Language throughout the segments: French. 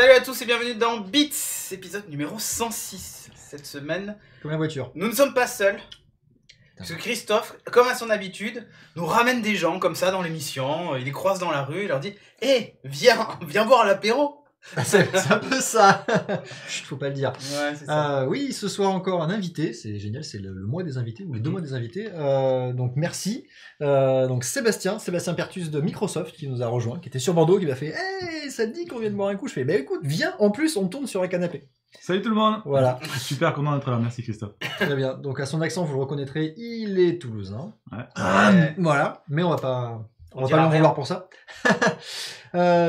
Salut à tous et bienvenue dans Beats, épisode numéro 106. Cette semaine, Comme la voiture. nous ne sommes pas seuls. Parce que Christophe, comme à son habitude, nous ramène des gens comme ça dans l'émission. Il les croise dans la rue, il leur dit « Hé, viens boire l'apéro !» C'est un peu ça. Chut, faut pas le dire. Ouais, c'est ça. Oui, ce soir encore un invité. C'est génial, c'est le mois des invités, ou les 2 mois des invités. Donc merci. Donc Sébastien Pertus de Microsoft qui nous a rejoint, qui était sur Bordeaux, qui m'a fait « Hey, ça te dit qu'on vienne boire un coup ?» Je fais « Bah écoute, viens, en plus on tourne sur un canapé. » Salut tout le monde. Voilà. Je suis super content d'être là, merci Christophe. Très bien. Donc à son accent, vous le reconnaîtrez, il est toulousain. Ouais. Voilà. Mais on va pas lui dira en rien. vouloir pour ça.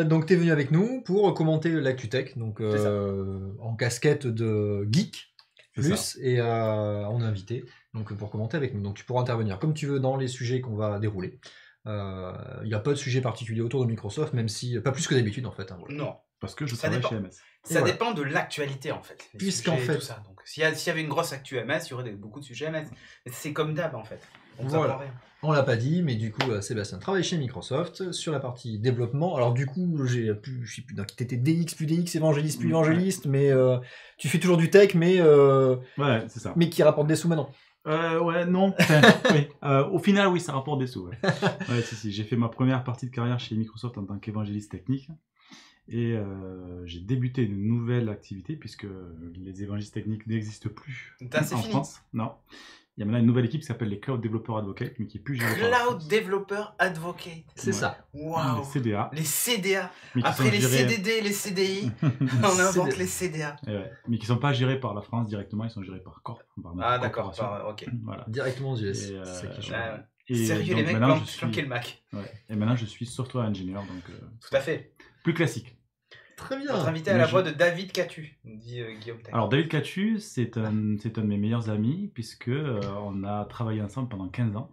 Donc t'es venu avec nous pour commenter l'actu tech, donc en casquette de geek C'est plus, ça. et on est invité donc pour commenter avec nous. Donc tu pourras intervenir comme tu veux dans les sujets qu'on va dérouler. Il n'y a pas de sujet particulier autour de Microsoft, même si pas plus que d'habitude en fait. Hein, voilà. Non, Parce que je Ça travaille dépend. chez MS. ça voilà. dépend de l'actualité en fait. les Puisqu'en sujets et fait- tout ça. Donc, s'il y avait une grosse actu MS, il y aurait beaucoup de sujets MS. Mais c'est comme d'hab en fait. On vous Voilà. apprend rien. On l'a pas dit, mais du coup, Sébastien travaille chez Microsoft sur la partie développement. Alors du coup, je sais plus, t'étais DX plus DX, évangéliste plus Ouais. évangéliste, mais tu fais toujours du tech, mais Ouais, c'est ça. qui rapporte des sous maintenant. Ouais, non. Enfin, oui. Au final, oui, ça rapporte des sous. Ouais, ouais si. J'ai fait ma première partie de carrière chez Microsoft en tant qu'évangéliste technique. Et j'ai débuté une nouvelle activité puisque les évangélistes techniques n'existent plus C'est en fini. France. Non. Il y a maintenant une nouvelle équipe qui s'appelle les Cloud Developer Advocates, mais qui est plus gérée par la Cloud France. Developer Advocate. C'est Ouais. ça. Waouh. Les CDA. Les CDA. Mais qui Après sont les gérés- CDD, les CDI, on invente CDA. les CDA. Ouais, mais qui ne sont pas gérés par la France directement, ils sont gérés par Corp. Par notre Ah d'accord, corporation. ok. Voilà. Directement aux US. Et, C'est ça qui change. Ah, ouais. Et Sérieux les donc mecs, maintenant, je suis... planquez le Mac. Ouais. Et maintenant, je suis software engineer, donc Tout à fait. plus classique. Très Notre bien. invité à Mais la je- voix de David Catu, dit Guillaume Tac. Alors, David Catu, c'est un de mes meilleurs amis, puisque on a travaillé ensemble pendant 15 ans.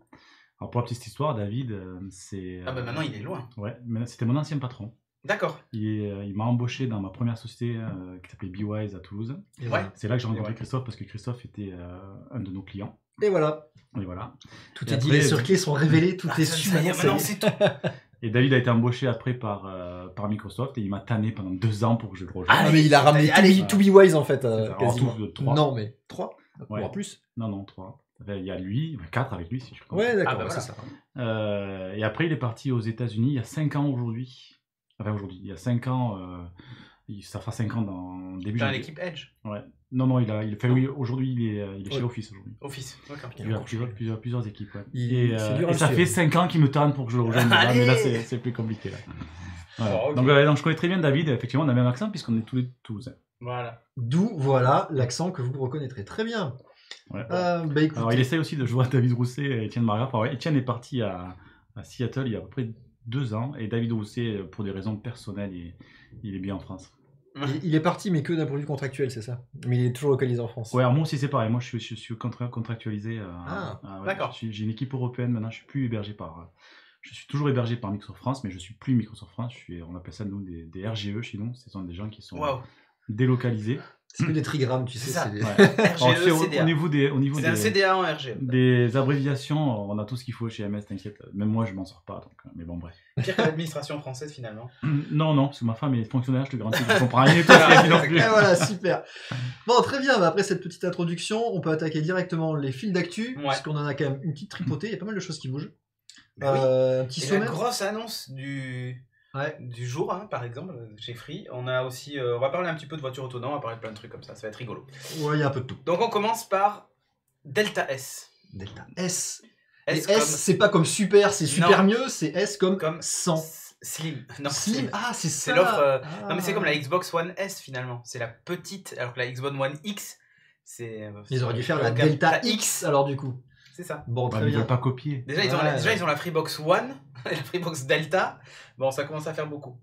Alors, pour la petite histoire, David, c'est... Ah bah maintenant il est loin. Ouais, mais c'était mon ancien patron. D'accord. Il m'a embauché dans ma première société qui s'appelait BeWise à Toulouse. Et Ouais. voilà. C'est là que j'ai rencontré Ouais. Christophe, parce que Christophe était un de nos clients. Et voilà. Et voilà. Tout Et est dit, après- les circuits sont révélés, tout Ah, est ça su. y est, Maintenant, maintenant c'est- c'est tout. Et David a été embauché après par Microsoft, et il m'a tanné pendant 2 ans pour que je le rejoigne. Ah, mais il a ramené Allez, To Be Wise en fait, Alors, quasiment. tout, 3. Non, mais 3 Ouais. en plus. Non, 3. Enfin, il y a lui, 4 avec lui, si je compte. Ouais, d'accord, Ah, bah, c'est voilà. ça. Et après, il est parti aux États-Unis il y a 5 ans aujourd'hui. Enfin, aujourd'hui, il y a 5 ans, ça fera 5 ans dans début Dans janvier. l'équipe Edge. Ouais. Non, il fait, oui, aujourd'hui, il est chez Ouais. Office aujourd'hui. Office. D'accord. Il y a plusieurs équipes. Ouais. C'est dur à Et ça suivre. fait 5 ans qu'il me tanne pour que je le rejoigne. déjà, mais là, Allez. c'est plus compliqué. Là. Voilà. Bon, ok. Donc, je connais très bien David. Effectivement, on a le même accent puisqu'on est tous les Toulousains. Voilà. D'où, voilà, l'accent que vous reconnaîtrez. Très bien. Ouais. Bah écoutez, Alors, il essaie aussi de jouer à David Rousset et Étienne Marga. Enfin, ouais, Étienne est parti à Seattle il y a à peu près 2 ans. Et David Rousset, pour des raisons personnelles, il est bien en France. il est parti, mais que d'un point de vue contractuel, c'est ça. Mais il est toujours localisé en France. Ouais, alors moi aussi, c'est pareil. Moi, je suis contractualisé. Ouais, d'accord. J'ai une équipe européenne maintenant. Je suis plus hébergé par. Je suis toujours hébergé par Microsoft France, mais je suis plus Microsoft France. On appelle ça, nous, des RGE chez nous. Ce sont des gens qui sont Waouh. délocalisés. C'est que des trigrammes, tu sais. C'est ça. des- Ouais. Alors, tu sais, RGE, CDA. au niveau C'est un des, CDA en RGE. des abréviations, on a tout ce qu'il faut chez MS, t'inquiète. Même moi, je m'en sors pas. Donc, mais bon, bref. Pire que l'administration française finalement. Non, parce que ma femme est fonctionnaire, je te garantis que je comprends rien. Toi, non plus. Et voilà, super. Bon, très bien. Bah, après cette petite introduction, on peut attaquer directement les fils d'actu, Ouais. puisqu'on en a quand même une petite tripotée. Il y a pas mal de choses qui bougent. Bah oui. Un petit Et la sommaire. grosse annonce du jour, hein, par exemple, chez Free. On a aussi, on va parler un petit peu de voitures autonomes, on va parler de plein de trucs comme ça va être rigolo. Ouais, il y a un peu de tout. Donc on commence par Delta S. Delta S. Et S, S, c'est pas comme super, c'est super mieux, c'est S comme comme 100. Slim. Non, Slim. Ah, c'est ça. C'est l'offre. Ah. Non mais c'est comme la Xbox One S finalement. C'est la petite, alors que la Xbox One X, c'est. Ils auraient dû faire la le gamme- Delta X alors du coup. C'est ça. Bon, Ouais, très mais ils bien. veulent pas copier. Déjà ils ont la Freebox One, la Freebox Delta. Bon, ça commence à faire beaucoup.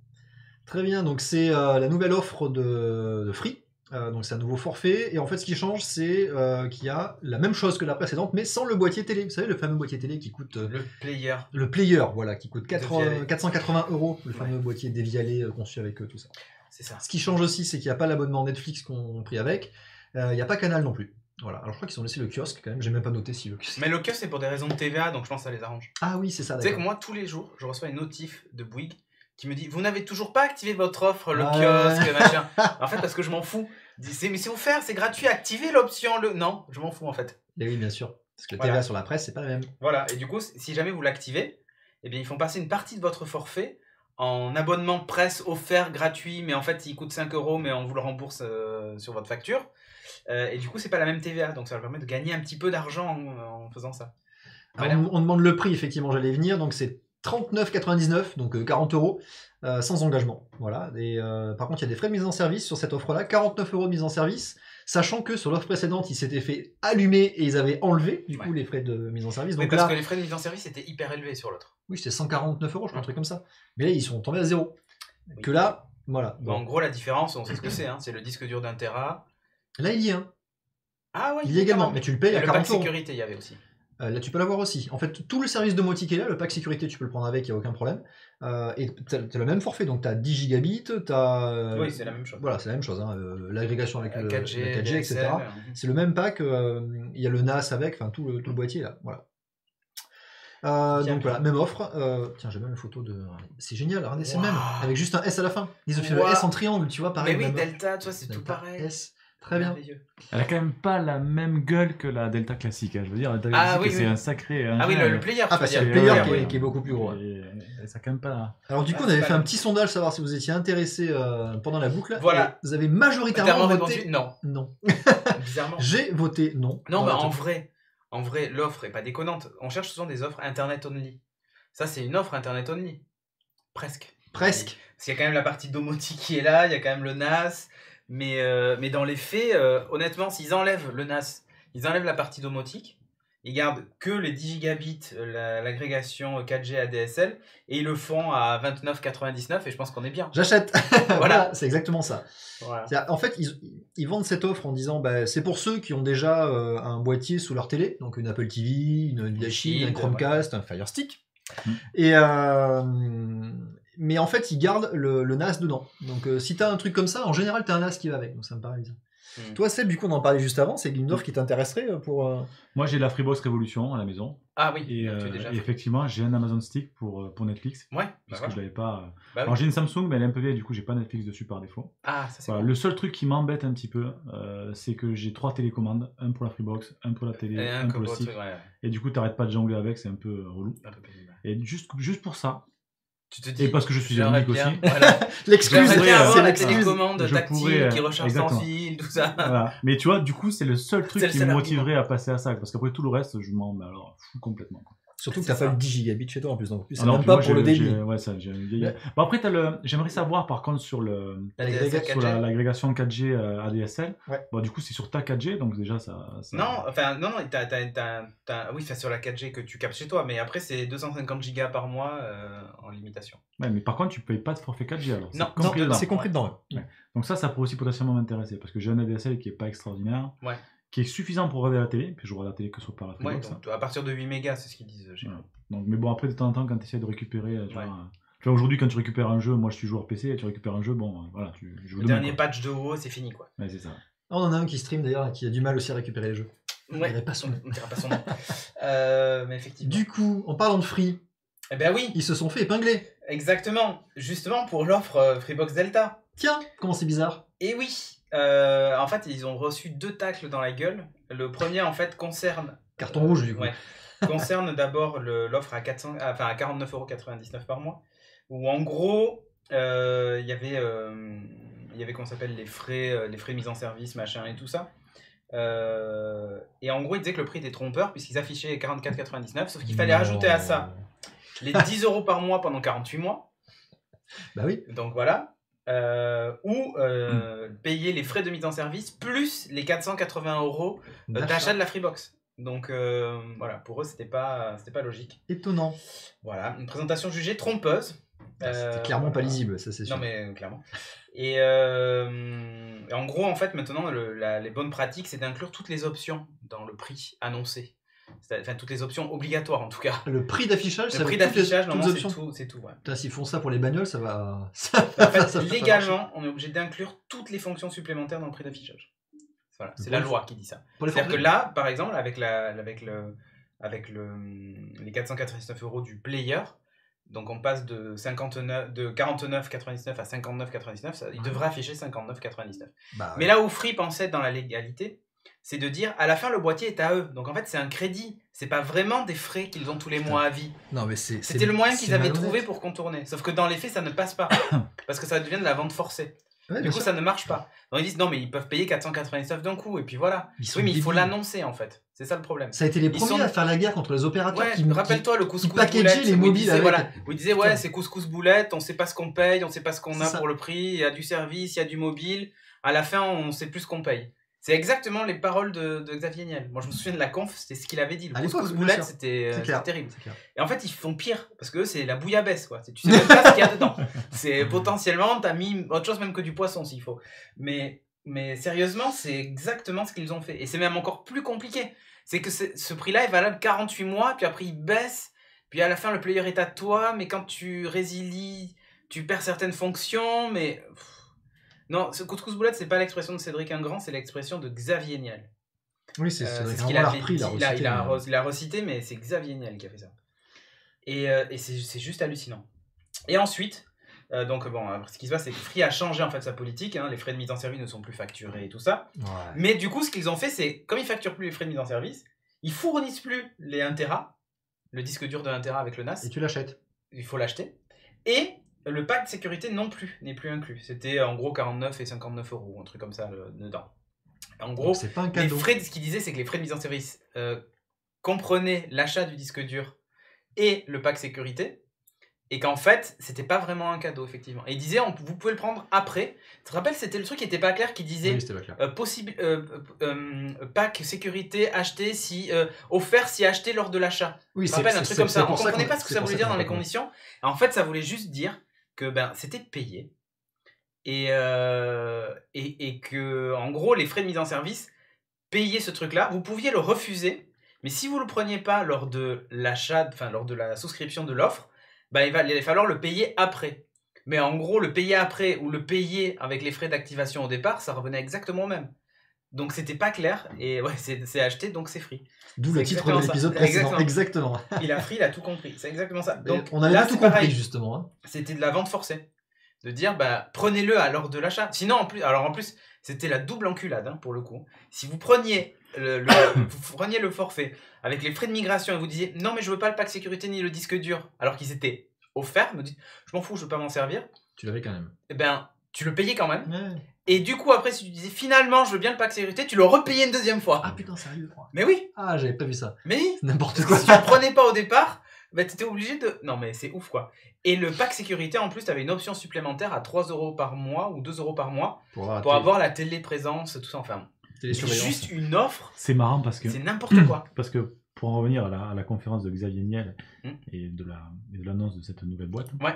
Très bien, donc c'est la nouvelle offre de Free. Donc c'est un nouveau forfait. Et en fait, ce qui change, c'est qu'il y a la même chose que la précédente, mais sans le boîtier télé. Vous savez, le fameux boîtier télé qui coûte. Le player. Le player, voilà, qui coûte Vialet. 480 €, le fameux Ouais. boîtier dévialé conçu avec tout ça. C'est ça. Ce qui change aussi, c'est qu'il n'y a pas l'abonnement Netflix qu'on a pris avec. Il n'y a pas Canal non plus. Voilà. Alors je crois qu'ils ont laissé le kiosque quand même. J'ai même pas noté si le kiosque. Mais le kiosque c'est pour des raisons de TVA, donc je pense que ça les arrange. Ah oui, c'est ça. Tu sais que D'accord. moi, tous les jours, je reçois une notif de Bouygues qui me dit vous n'avez toujours pas activé votre offre, le Ouais. kiosque, machin. En fait, parce que je m'en fous. Je dis, mais c'est offert, c'est gratuit, activez l'option. Non, je m'en fous en fait. Et oui, bien sûr. Parce que Voilà. TVA sur la presse, c'est pas la même. Voilà, et du coup, si jamais vous l'activez, eh bien, ils font passer une partie de votre forfait en abonnement presse offert gratuit, mais en fait, il coûte 5 €, mais on vous le rembourse sur votre facture. Et du coup, c'est pas la même TVA, donc ça va permettre de gagner un petit peu d'argent en faisant ça. Alors, on demande le prix, effectivement, j'allais y venir. Donc, c'est 39,99, donc 40 €, sans engagement. Voilà. Et par contre, il y a des frais de mise en service sur cette offre-là, 49 € de mise en service, sachant que sur l'offre précédente, ils s'étaient fait allumer et ils avaient enlevé, du coup, les frais de mise en service. Oui, Donc parce là, que les frais de mise en service étaient hyper élevés sur l'autre. oui, c'était 149 €, je crois, un truc comme ça. Mais là, ils sont tombés à 0. Oui. Que là, voilà. Bon, en gros, la différence, on sait ce que c'est, hein, c'est le disque dur d'1 Tera. Là, il y est un. Ah ouais, Il y est également, quand même. mais tu le payes Et à le 40 pack €. sécurité, il y avait aussi. Là, tu peux l'avoir aussi. En fait, tout le service domotique est là. Le pack sécurité, tu peux le prendre avec, il n'y a aucun problème. Et tu as le même forfait. Donc, tu as 10 gigabits, tu as. Oui, c'est la même chose. Voilà, c'est la même chose. Hein, l'agrégation avec le 4G, la 4G, etc. DSL, C'est le même pack. Il y a le NAS avec, enfin, tout le boîtier là. Voilà. Donc voilà, même offre. Tiens, j'ai même une photo de. C'est génial, regardez, c'est le même. Avec juste un S à la fin. Ils ont fait le Waouh. S en triangle, tu vois, pareil. Mais oui, même offre. Delta, tu vois, c'est tout Delta pareil. S. Très bien. Merveilleux. Elle a quand même pas la même gueule que la Delta classique. Hein. Je veux dire, la Delta Ah, classique, oui, c'est oui. un sacré. Ah oui, le player. Ah, tu parce veux qu'il y a dire. le player oui. qui est beaucoup plus gros. Ouais. Et ça quand même pas. Alors du coup, Ah, on avait c'est fait pas un mal. petit sondage, savoir si vous étiez intéressé pendant la boucle. Voilà. Et vous avez T'as majoritairement voté répondu non. non. Bizarrement. J'ai voté non. Non, mais Voilà, en vrai, l'offre est pas déconnante. On cherche souvent des offres Internet only. Ça, c'est une offre Internet only. Presque. presque. Parce qu'il y a quand même la partie domotique qui est là, il y a quand même le NAS. Mais dans les faits, honnêtement, s'ils enlèvent le NAS, ils enlèvent la partie domotique, ils gardent que les 10 gigabits, l'agrégation 4G ADSL, et ils le font à 29,99, et je pense qu'on est bien. J'achète. Voilà. Voilà, c'est exactement ça. Voilà. En fait, ils vendent cette offre en disant bah, c'est pour ceux qui ont déjà un boîtier sous leur télé, donc une Apple TV, une Nvidia Shield, un Shield, Chromecast, un Fire Stick. Mm. Et mais en fait, ils gardent le NAS dedans. Donc si t'as un truc comme ça, en général, t'as un NAS qui va avec. Donc ça me paraît bizarre. Toi, Seb, du coup, on en parlait juste avant. C'est une offre qui t'intéresserait pour. Moi, j'ai la Freebox Revolution à la maison. Ah oui, Et, tu es déjà et effectivement, j'ai un Amazon Stick pour Netflix. Ouais, Parce bah que je l'avais pas. Bah oui. Alors, j'ai une Samsung, mais elle est un peu vieille, du coup, j'ai pas Netflix dessus par défaut. Ah, ça c'est Voilà, bon. le seul truc qui m'embête un petit peu, c'est que j'ai 3 télécommandes, un pour la Freebox, un pour la télé, Et un pour le gros stick. truc, ouais, Et du coup, t'arrêtes pas de jongler avec, c'est un peu relou. un peu pénible. Et juste pour ça, Tu te dis, et parce que je suis j'aimerais unique bien- aussi. Voilà. L'excuse, J'aimerais pourrais, bien avoir c'est la l'excuse. télécommande Je tactile pourrais, qui recharge exactement. sans fil, tout ça. Voilà. Mais tu vois, du coup, c'est le seul truc C'est le qui seul me argument. motiverait à passer à ça. Parce qu'après tout le reste, je m'en mais alors fous complètement. Quoi. Surtout que C'est t'as pas ça. le 10 gigabits chez toi en plus. Donc, c'est Alors, même puis pas moi, pour le j'ai- débit. Ouais, ça, j'ai une vieille. Ouais. Bon, après, j'aimerais savoir par contre sur le. ADSL Sur 4G. l'agrégation 4G ADSL. Ouais. Bon, du coup, c'est sur ta 4G, donc déjà, ça... Non, enfin, non, oui, c'est sur la 4G que tu captes chez toi, mais après, c'est 250 gigas par mois en limitation. Ouais, mais par contre, tu payes pas de forfait 4G alors. Non, C'est compris dedans. C'est compris dedans. Ouais. Ouais. Donc ça pourrait aussi potentiellement m'intéresser parce que j'ai un ADSL qui est pas extraordinaire, Ouais. qui est suffisant pour regarder la télé, puis je regarde la télé que sur par la Ouais, Freebox. donc à partir de 8 mégas, c'est ce qu'ils disent chez Ouais. nous. Donc, mais bon, après, de temps en temps, quand tu essaies de récupérer, Ouais. tu vois, aujourd'hui, quand tu récupères un jeu, moi je suis joueur PC, et tu récupères un jeu, bon, voilà, tu joues Le demain, dernier quoi. patch de WoW, c'est fini, quoi. Ouais, c'est ça. On en a un qui stream d'ailleurs et qui a du mal aussi à récupérer les jeux. Je Ouais. dirais pas son nom. On dira pas son nom. Mais effectivement. Du coup, en parlant de free, Eh ben oui, ils se sont fait épingler. exactement. Justement pour l'offre Freebox Delta. Tiens, comment c'est bizarre. Et oui, en fait, ils ont reçu 2 tacles dans la gueule. Le premier, en fait, concerne... Carton rouge du coup. Ouais. Concerne d'abord l'offre à 49,99 € par mois. Où en gros, il y avait comment ça s'appelle, les frais mise en service, machin et tout ça. Et en gros, ils disaient que le prix était trompeur puisqu'ils affichaient 44,99, sauf qu'il fallait Non. rajouter à ça les 10 € par mois pendant 48 mois. Bah oui. Donc voilà. Ou payer les frais de mise en service plus les 480 € d'achat de la Freebox. Donc voilà, pour eux, c'était pas logique. Étonnant. Voilà, une présentation jugée trompeuse. C'était clairement pas voilà. lisible, ça c'est sûr. Non mais clairement. Et en gros, en fait, maintenant, les bonnes pratiques, c'est d'inclure toutes les options dans le prix annoncé. Enfin, toutes les options obligatoires en tout cas. Le prix d'affichage, Le ça prix va toutes les- d'affichage, toutes les normalement, options. c'est tout. Ouais. Putain, s'ils font ça pour les bagnoles, ça va. En fait, ça va pas légalement, on est obligé d'inclure toutes les fonctions supplémentaires dans le prix d'affichage. Voilà, c'est la loi qui dit ça. Pour les C'est-à-dire que forfaits. là, par exemple, avec les 499 € du player, Donc on passe de 49,99 à 59,99, il devrait afficher 59,99. Bah, ouais. Mais là où Free pensait dans la légalité, c'est de dire à la fin le boîtier est à eux. Donc en fait c'est un crédit, c'est pas vraiment des frais qu'ils ont tous les mois à vie. Non, mais c'est C'était le moyen c'est qu'ils avaient malhonnête. trouvé pour contourner. Sauf que dans les faits ça ne passe pas. Parce que ça devient de la vente forcée. Ouais, Du bien coup sûr. ça ne marche pas. Donc ils disent non mais ils peuvent payer 499 d'un coup et puis voilà. Ils sont Oui mais il faut débiles. l'annoncer en fait. C'est ça le problème. Ça a été les Ils premiers sont- à faire la guerre contre les opérateurs Ouais, qui rappelle-toi le couscous packageaient boulette. les où ils mobiles disaient, avec. voilà, où ils disaient ouais Putain. c'est couscous boulette, on sait pas ce qu'on paye, on sait pas ce qu'on C'est a ça. pour le prix, il y a du service, il y a du mobile, à la fin on sait plus ce qu'on paye. C'est exactement les paroles de Xavier Niel. Moi je me souviens de la conf, c'était ce qu'il avait dit. Le À l'époque, couscous bien boulette sûr. c'était C'est clair. terrible. C'est clair. Et en fait ils font pire, parce que eux, c'est la bouillabaisse quoi. Tu sais même pas ce qu'il y a dedans. C'est potentiellement, t'as mis autre chose même que du poisson s'il faut. Mais sérieusement c'est exactement ce qu'ils ont fait. Et c'est même encore plus compliqué. C'est que ce prix-là est valable 48 mois, puis après il baisse, puis à la fin le player est à toi, mais quand tu résilies, tu perds certaines fonctions, mais... Non, ce couscous boulette, c'est pas l'expression de Cédric Ingrand, c'est l'expression de Xavier Niel. Oui, c'est C'est ce vraiment qu'il l'a avait repris, dit, il a recité, mais- il a recité, mais c'est Xavier Niel qui a fait ça. Et c'est juste hallucinant. Et ensuite, donc bon, alors, ce qui se passe, c'est que Free a changé en fait sa politique, hein, les frais de mise en service ne sont plus facturés et tout ça. Ouais. Mais du coup, ce qu'ils ont fait, c'est, comme ils facturent plus les frais de mise en service, ils fournissent plus les 1 Tera, le disque dur de 1 Tera avec le NAS, Et tu l'achètes. il faut l'acheter, et le pack de sécurité non plus, n'est plus inclus. C'était en gros 49 et 59 euros, un truc comme ça dedans. En gros, Donc, c'est pas un les cadeau. frais, ce qu'il disait, c'est que les frais de mise en service comprenaient l'achat du disque dur et le pack sécurité, et qu'en fait, c'était pas vraiment un cadeau, effectivement. Et il disait, vous pouvez le prendre après. Tu te rappelles, c'était le truc qui était pas clair, qui disait Oui, c'était pas clair. pack sécurité acheté si offert si acheté lors de l'achat. Oui, Tu te rappelles, un truc comme ça. On pour comprenait qu'on- pas ce que c'est ça pour voulait ça dire qu'on dans les a pas compris. conditions. En fait, ça voulait juste dire que c'était payé et que en gros les frais de mise en service payaient ce truc-là. Vous pouviez le refuser, mais si vous le preniez pas lors de l'achat, enfin lors de la souscription de l'offre, il allait falloir le payer après. Mais en gros, le payer après ou le payer avec les frais d'activation au départ, ça revenait exactement au même. Donc c'était pas clair et ouais, c'est acheté donc c'est free. D'où C'est le titre de exactement ça. l'épisode précédent. Exactement. Exactement. Il a free, il a tout compris. C'est exactement ça. Donc on avait là, pas tout c'est compris, pareil. justement. Hein. C'était de la vente forcée. De dire, prenez-le à l'heure de l'achat. Sinon, en plus, c'était la double enculade, hein, pour le coup. Si vous preniez vous preniez le forfait avec les frais de migration et vous disiez, non, mais je veux pas le pack sécurité ni le disque dur, alors qu'ils étaient offerts, me dites, je m'en fous, je veux pas m'en servir, Tu l'avais quand même. eh ben, tu le payais quand même. Ouais. Et du coup, après, si tu disais, finalement, je veux bien le pack sécurité, tu le repayais une deuxième fois. Ah putain, sérieux, quoi. Mais oui, Ah, j'avais pas vu ça. mais oui. N'importe Parce quoi. que si tu le prenais pas au départ, t'étais obligé de... Non mais c'est ouf quoi. Et le pack sécurité en plus, t'avais une option supplémentaire à 3 € par mois ou 2 € par mois pour avoir la téléprésence, tout ça, enfin. C'est télésurveillance. juste une offre, C'est marrant parce que, c'est n'importe quoi. parce que pour en revenir à la conférence de Xavier Niel Mm. et de l'annonce de cette nouvelle boîte, Ouais.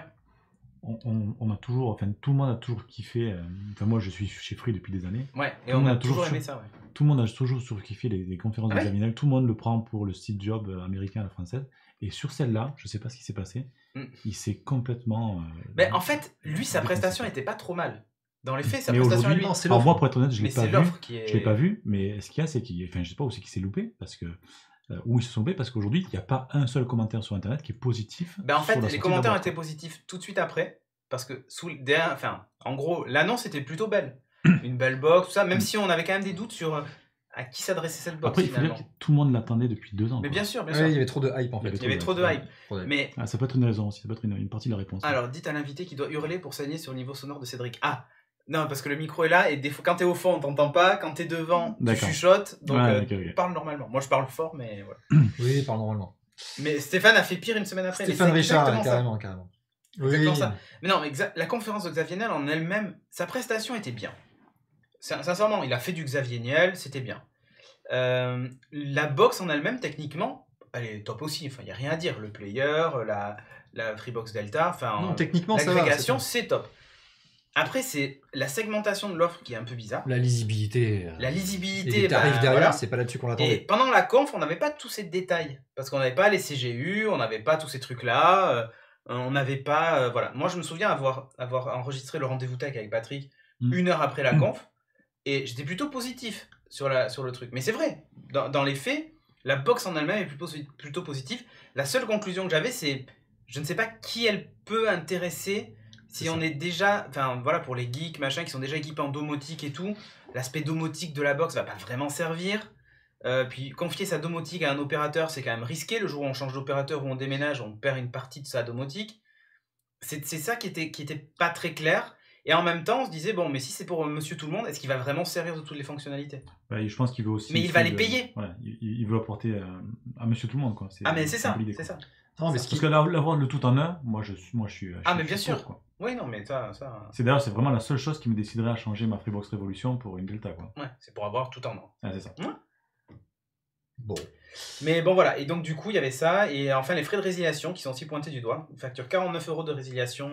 on a toujours, enfin tout le monde a toujours kiffé. Enfin moi je suis chez Free depuis des années. Ouais, et Tout le on monde a a toujours toujours aimé su- ça, ouais. Tout le monde a toujours kiffé les conférences Ah de ouais Xavier Niel. Tout le monde le prend pour le style job américain à la française. Et sur celle-là, je sais pas ce qui s'est passé. Mm. Il s'est complètement. Mais en fait, lui, sa défoncé. prestation était pas trop mal. Dans les faits, sa Mais prestation à aujourd'hui, lui. non, c'est alors l'offre. moi pour être honnête, je Mais l'ai pas c'est vu. l'offre qui est... Je l'ai pas vu, mais ce qu'il y a, c'est qu'il, enfin, je sais pas où c'est qu'il s'est loupé, parce que où ils se sont loupés, parce qu'aujourd'hui, il n'y a pas un seul commentaire sur Internet qui est positif. En fait, sur la les sortie commentaires de la ont été boîte. positifs tout de suite après, parce que en gros, l'annonce était plutôt belle. Une belle box, tout ça, même si on avait quand même des doutes sur à qui s'adressait cette box Après, il faut dire finalement. que tout le monde l'attendait depuis 2 ans. Mais quoi. bien sûr, bien Ouais, sûr. il y avait trop de hype en fait. Il Il y avait trop de hype. Trop de hype. Mais Ah, ça peut être une raison aussi, ça peut être une partie de la réponse. alors, dites à l'invité qu'il doit hurler pour saigner sur le niveau sonore de Cédric. Ah, non, parce que le micro est là et des fois, quand t'es au fond, on t'entend pas. Quand t'es devant, tu D'accord. chuchotes. Donc, Ouais, ok. parle normalement. Moi, je parle fort, mais voilà. Oui, parle normalement. Mais Stéphane a fait pire une semaine après. mais Stéphane c'est Richard, exactement ça. carrément, carrément. Exactement Oui. ça. Mais non, mais la conférence de Xavier Niel en elle-même, sa prestation était bien. Sincèrement, il a fait du Xavier Niel, c'était bien. La box en elle-même, techniquement, elle est top aussi. Enfin, il n'y a rien à dire. Le player, la Freebox Delta, enfin, Non, techniquement, ça va. l'agrégation, c'est c'est top. Après, c'est la segmentation de l'offre qui est un peu bizarre. La lisibilité. La Et lisibilité, les tarifs derrière, voilà. c'est pas là-dessus qu'on Et l'attendait. pendant la conf, on n'avait pas tous ces détails. Parce qu'on n'avait pas les CGU, on n'avait pas tous ces trucs-là. On n'avait pas... voilà. Moi, je me souviens avoir enregistré le rendez-vous tech avec Patrick 1 heure après la conf. Et j'étais plutôt positif sur le truc. Mais c'est vrai. Dans les faits, la box en elle-même est plutôt positive. La seule conclusion que j'avais, c'est... je ne sais pas qui elle peut intéresser si on est déjà, enfin voilà, pour les geeks machin qui sont déjà équipés en domotique et tout, l'aspect domotique de la box va pas vraiment servir. Puis confier sa domotique à un opérateur, c'est quand même risqué. Le jour où on change d'opérateur ou on déménage, on perd une partie de sa domotique. C'est ça qui était pas très clair. Et en même temps, on se disait, bon, mais si c'est pour Monsieur Tout-le-Monde, est-ce qu'il va vraiment se servir de toutes les fonctionnalités? Je pense qu'il veut aussi. Mais il va les payer. Voilà, il veut apporter à Monsieur Tout-le-Monde, quoi. Ah, mais c'est ça, c'est ça. Non, mais Parce que l'avoir le tout en un, moi je suis. Ah, mais bien suis sûr. pour, quoi. Oui, non, mais ça. C'est vraiment la seule chose qui me déciderait à changer ma Freebox Revolution pour une Delta, quoi. Ouais, c'est pour avoir tout en un. Ah, c'est ça. Ouais. Bon. Mais bon, voilà. Et donc, du coup, il y avait ça. Et enfin, les frais de résiliation qui sont aussi pointés du doigt. Une facture 49 € de résiliation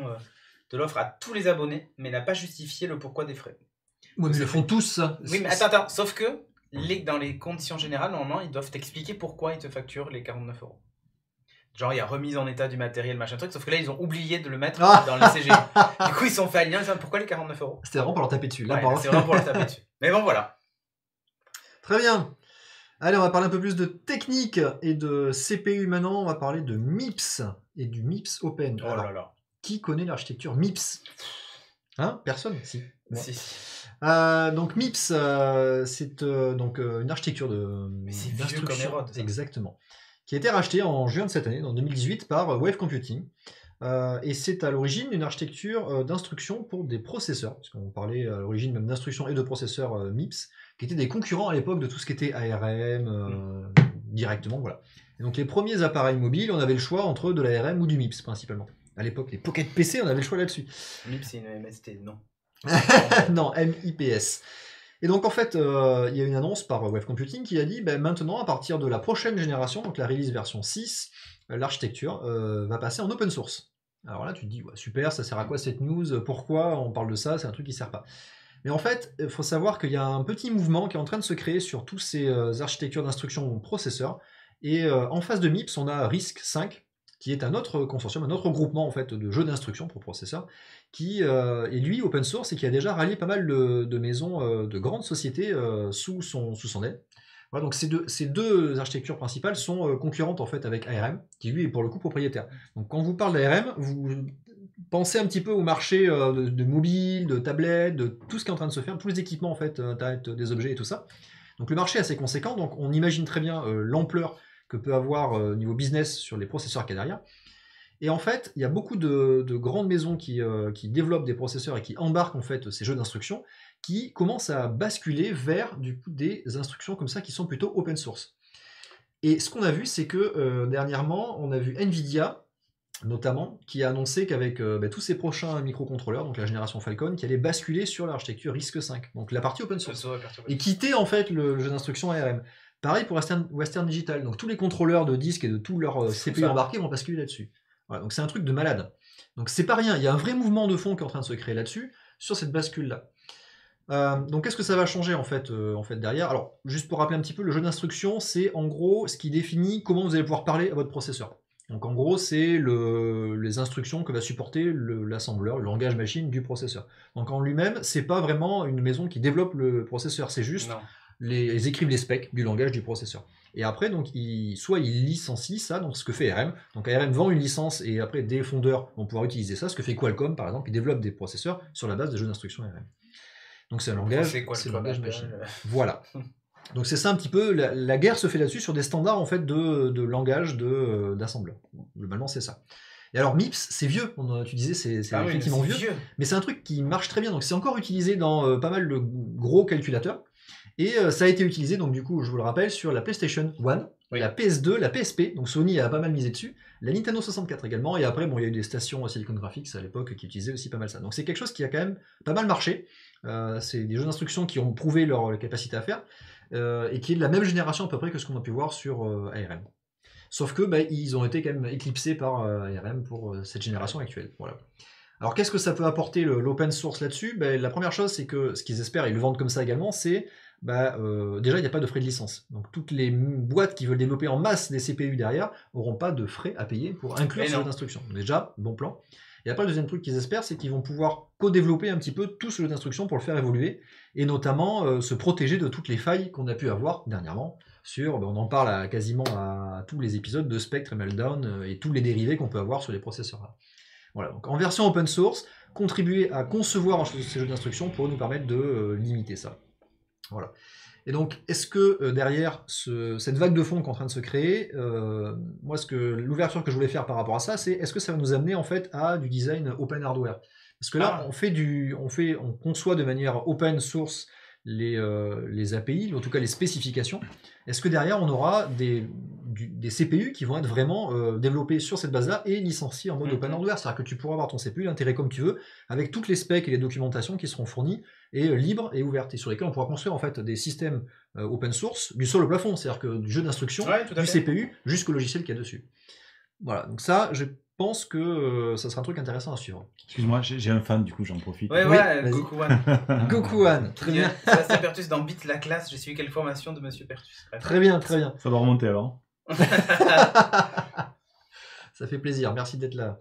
de l'offre à tous les abonnés, mais n'a pas justifié le pourquoi des frais. Oui, mais ils le font tous, ça. Oui, mais attends. Sauf que dans les conditions générales, normalement, ils doivent t'expliquer pourquoi ils te facturent les 49 €. Genre, il y a remise en état du matériel, machin truc, sauf que là, ils ont oublié de le mettre dans les CGI. Du coup, ils sont fait aligner, pourquoi les 49 €? C'était vraiment pour leur taper dessus. Là, Ouais, c'est vraiment pour leur taper dessus. Mais bon, voilà. Très bien. Allez, on va parler un peu plus de technique et de CPU maintenant. On va parler de MIPS et du MIPS Open. Oh là là. Qui connaît l'architecture MIPS? Hein? Personne? Si. Bon. Si. Donc MIPS, c'est donc une architecture Mais c'est vieux comme Hérode, ça. Exactement. Qui a été rachetée en juin de cette année, en 2018, par Wave Computing. Et c'est à l'origine une architecture d'instruction pour des processeurs, parce qu'on parlait à l'origine même d'instruction et de processeurs MIPS, qui étaient des concurrents à l'époque de tout ce qui était ARM, directement, voilà. Et donc les premiers appareils mobiles, on avait le choix entre de l'ARM ou du MIPS, principalement. À l'époque, les Pocket PC, on avait le choix là-dessus. MIPS, c'est une MST, non. Non, MIPS. Et donc en fait, il y a une annonce par Wave Computing qui a dit, maintenant, à partir de la prochaine génération, donc la release version 6, l'architecture va passer en open source. Alors là, tu te dis, ouais, super, ça sert à quoi cette news? Pourquoi on parle de ça? C'est un truc qui sert pas. Mais en fait, il faut savoir qu'il y a un petit mouvement qui est en train de se créer sur tous ces architectures d'instruction processeurs. Et en face de MIPS, on a RISC-V, qui est un autre consortium, un autre groupement en fait, de jeux d'instruction pour processeurs, qui est lui open source et qui a déjà rallié pas mal de maisons, de grandes sociétés sous son aile. Voilà, donc ces deux architectures principales sont concurrentes en fait avec ARM, qui lui est pour le coup propriétaire. Donc quand vous parlez d'ARM, vous pensez un petit peu au marché de mobile, de tablettes, de tout ce qui est en train de se faire, tous les équipements en fait, Internet des objets et tout ça. Donc le marché est assez conséquent, donc on imagine très bien l'ampleur que peut avoir au niveau business sur les processeurs qu'il y a derrière. Et en fait, il y a beaucoup de grandes maisons qui développent des processeurs et qui embarquent en fait ces jeux d'instruction, qui commencent à basculer vers du coup, des instructions comme ça qui sont plutôt open source. Et ce qu'on a vu, c'est que dernièrement, on a vu Nvidia, notamment, qui a annoncé qu'avec tous ses prochains microcontrôleurs, donc la génération Falcon, qui allait basculer sur l'architecture RISC-V, donc la partie open source, et quitter en fait le jeu d'instruction ARM. Pareil pour Western Digital, donc tous les contrôleurs de disques et de tous leurs CPU embarqués vont basculer là-dessus. Voilà, donc c'est un truc de malade. Donc c'est pas rien, il y a un vrai mouvement de fond qui est en train de se créer là-dessus, sur cette bascule-là. Donc qu'est-ce que ça va changer en fait derrière? Alors, juste pour rappeler un petit peu, le jeu d'instruction, c'est en gros ce qui définit comment vous allez pouvoir parler à votre processeur. Donc en gros, c'est les instructions que va supporter l'assembleur, le langage machine du processeur. Donc en lui-même, c'est pas vraiment une maison qui développe le processeur, c'est juste ils écrivent les specs du langage du processeur. Et après, donc, soit ils licencient ça, donc ce que fait ARM. Donc ARM vend une licence et après des fondeurs vont pouvoir utiliser ça, ce que fait Qualcomm par exemple, ils développent des processeurs sur la base des jeux d'instruction ARM. Donc c'est un langage, c'est le langage machine. Voilà. Donc c'est ça un petit peu, la guerre se fait là-dessus sur des standards en fait de langage d'assembleur. Globalement c'est ça. Et alors MIPS, c'est vieux, tu disais c'est effectivement vieux, mais c'est un truc qui marche très bien, donc c'est encore utilisé dans pas mal de gros calculateurs, et ça a été utilisé, donc du coup je vous le rappelle, sur la PlayStation 1, la PS2, la PSP, donc Sony a pas mal misé dessus, la Nintendo 64 également, et après bon il y a eu des stations Silicon Graphics à l'époque qui utilisaient aussi pas mal ça. Donc c'est quelque chose qui a quand même pas mal marché, c'est des jeux d'instruction qui ont prouvé leur capacité à faire, et qui est de la même génération à peu près que ce qu'on a pu voir sur ARM. Sauf que ils ont été quand même éclipsés par ARM pour cette génération actuelle. Voilà. Alors qu'est-ce que ça peut apporter l'open source là-dessus? La première chose, c'est que ce qu'ils espèrent, ils le vendent comme ça également, c'est déjà il n'y a pas de frais de licence. Donc toutes les boîtes qui veulent développer en masse des CPU derrière n'auront pas de frais à payer pour inclure ce jeu d'instruction. Déjà, bon plan. Et après, le deuxième truc qu'ils espèrent, c'est qu'ils vont pouvoir co-développer un petit peu tout ce jeu d'instruction pour le faire évoluer, et notamment se protéger de toutes les failles qu'on a pu avoir dernièrement sur, on en parle quasiment à tous les épisodes de Spectre et Meltdown et tous les dérivés qu'on peut avoir sur les processeurs. Voilà, donc en version open source, contribuer à concevoir ces jeux d'instruction pour nous permettre de limiter ça. Voilà. Et donc, est-ce que derrière cette vague de fond qui est en train de se créer, moi, l'ouverture que je voulais faire par rapport à ça, c'est est-ce que ça va nous amener en fait à du design open hardware? Parce que là, on conçoit de manière open source les API, en tout cas les spécifications. Est-ce que derrière, on aura des CPU qui vont être vraiment développés sur cette base-là et licenciés en mode open hardware? C'est-à-dire que tu pourras avoir ton CPU, l'intégrer comme tu veux, avec toutes les specs et les documentations qui seront fournies et libres et ouvertes, et sur lesquelles on pourra construire en fait des systèmes open source du sol au plafond, c'est-à-dire que du jeu d'instruction, du CPU, jusqu'au logiciel qu'il y a dessus. Voilà, donc ça, je pense que ça sera un truc intéressant à suivre. Excuse-moi, j'ai un fan, du coup j'en profite. Ouais, Goku One. Goku One, très bien. Sébastien Pertus dans Bit la classe, j'ai suivi quelle formation de Monsieur Pertus. Très bien, très bien. Ça doit remonter alors. Ça fait plaisir, merci d'être là.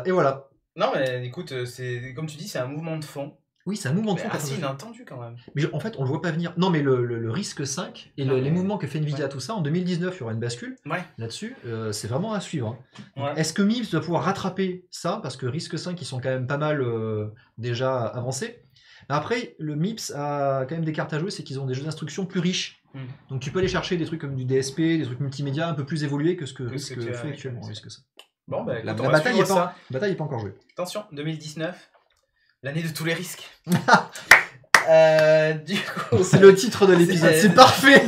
Et voilà. Non mais écoute, comme tu dis, c'est un mouvement de fond. Oui, c'est un mouvement de fond. Assez inattendu quand même. Mais en fait, on le voit pas venir. Non, mais le risque 5 et les mouvements que fait Nvidia, tout ça, en 2019, il y aura une bascule là-dessus. C'est vraiment à suivre. Hein. Est-ce que MIPS va pouvoir rattraper ça? Parce que risque 5, ils sont quand même pas mal déjà avancés. Après, le MIPS a quand même des cartes à jouer, c'est qu'ils ont des jeux d'instruction plus riches. Donc tu peux aller chercher des trucs comme du DSP, des trucs multimédia un peu plus évolués que ce que Risque fait actuellement. Risque 5. Bon, bah, la bataille n'est pas encore jouée. Attention, 2019. L'année de tous les risques. Du coup, c'est le titre de l'épisode, c'est parfait.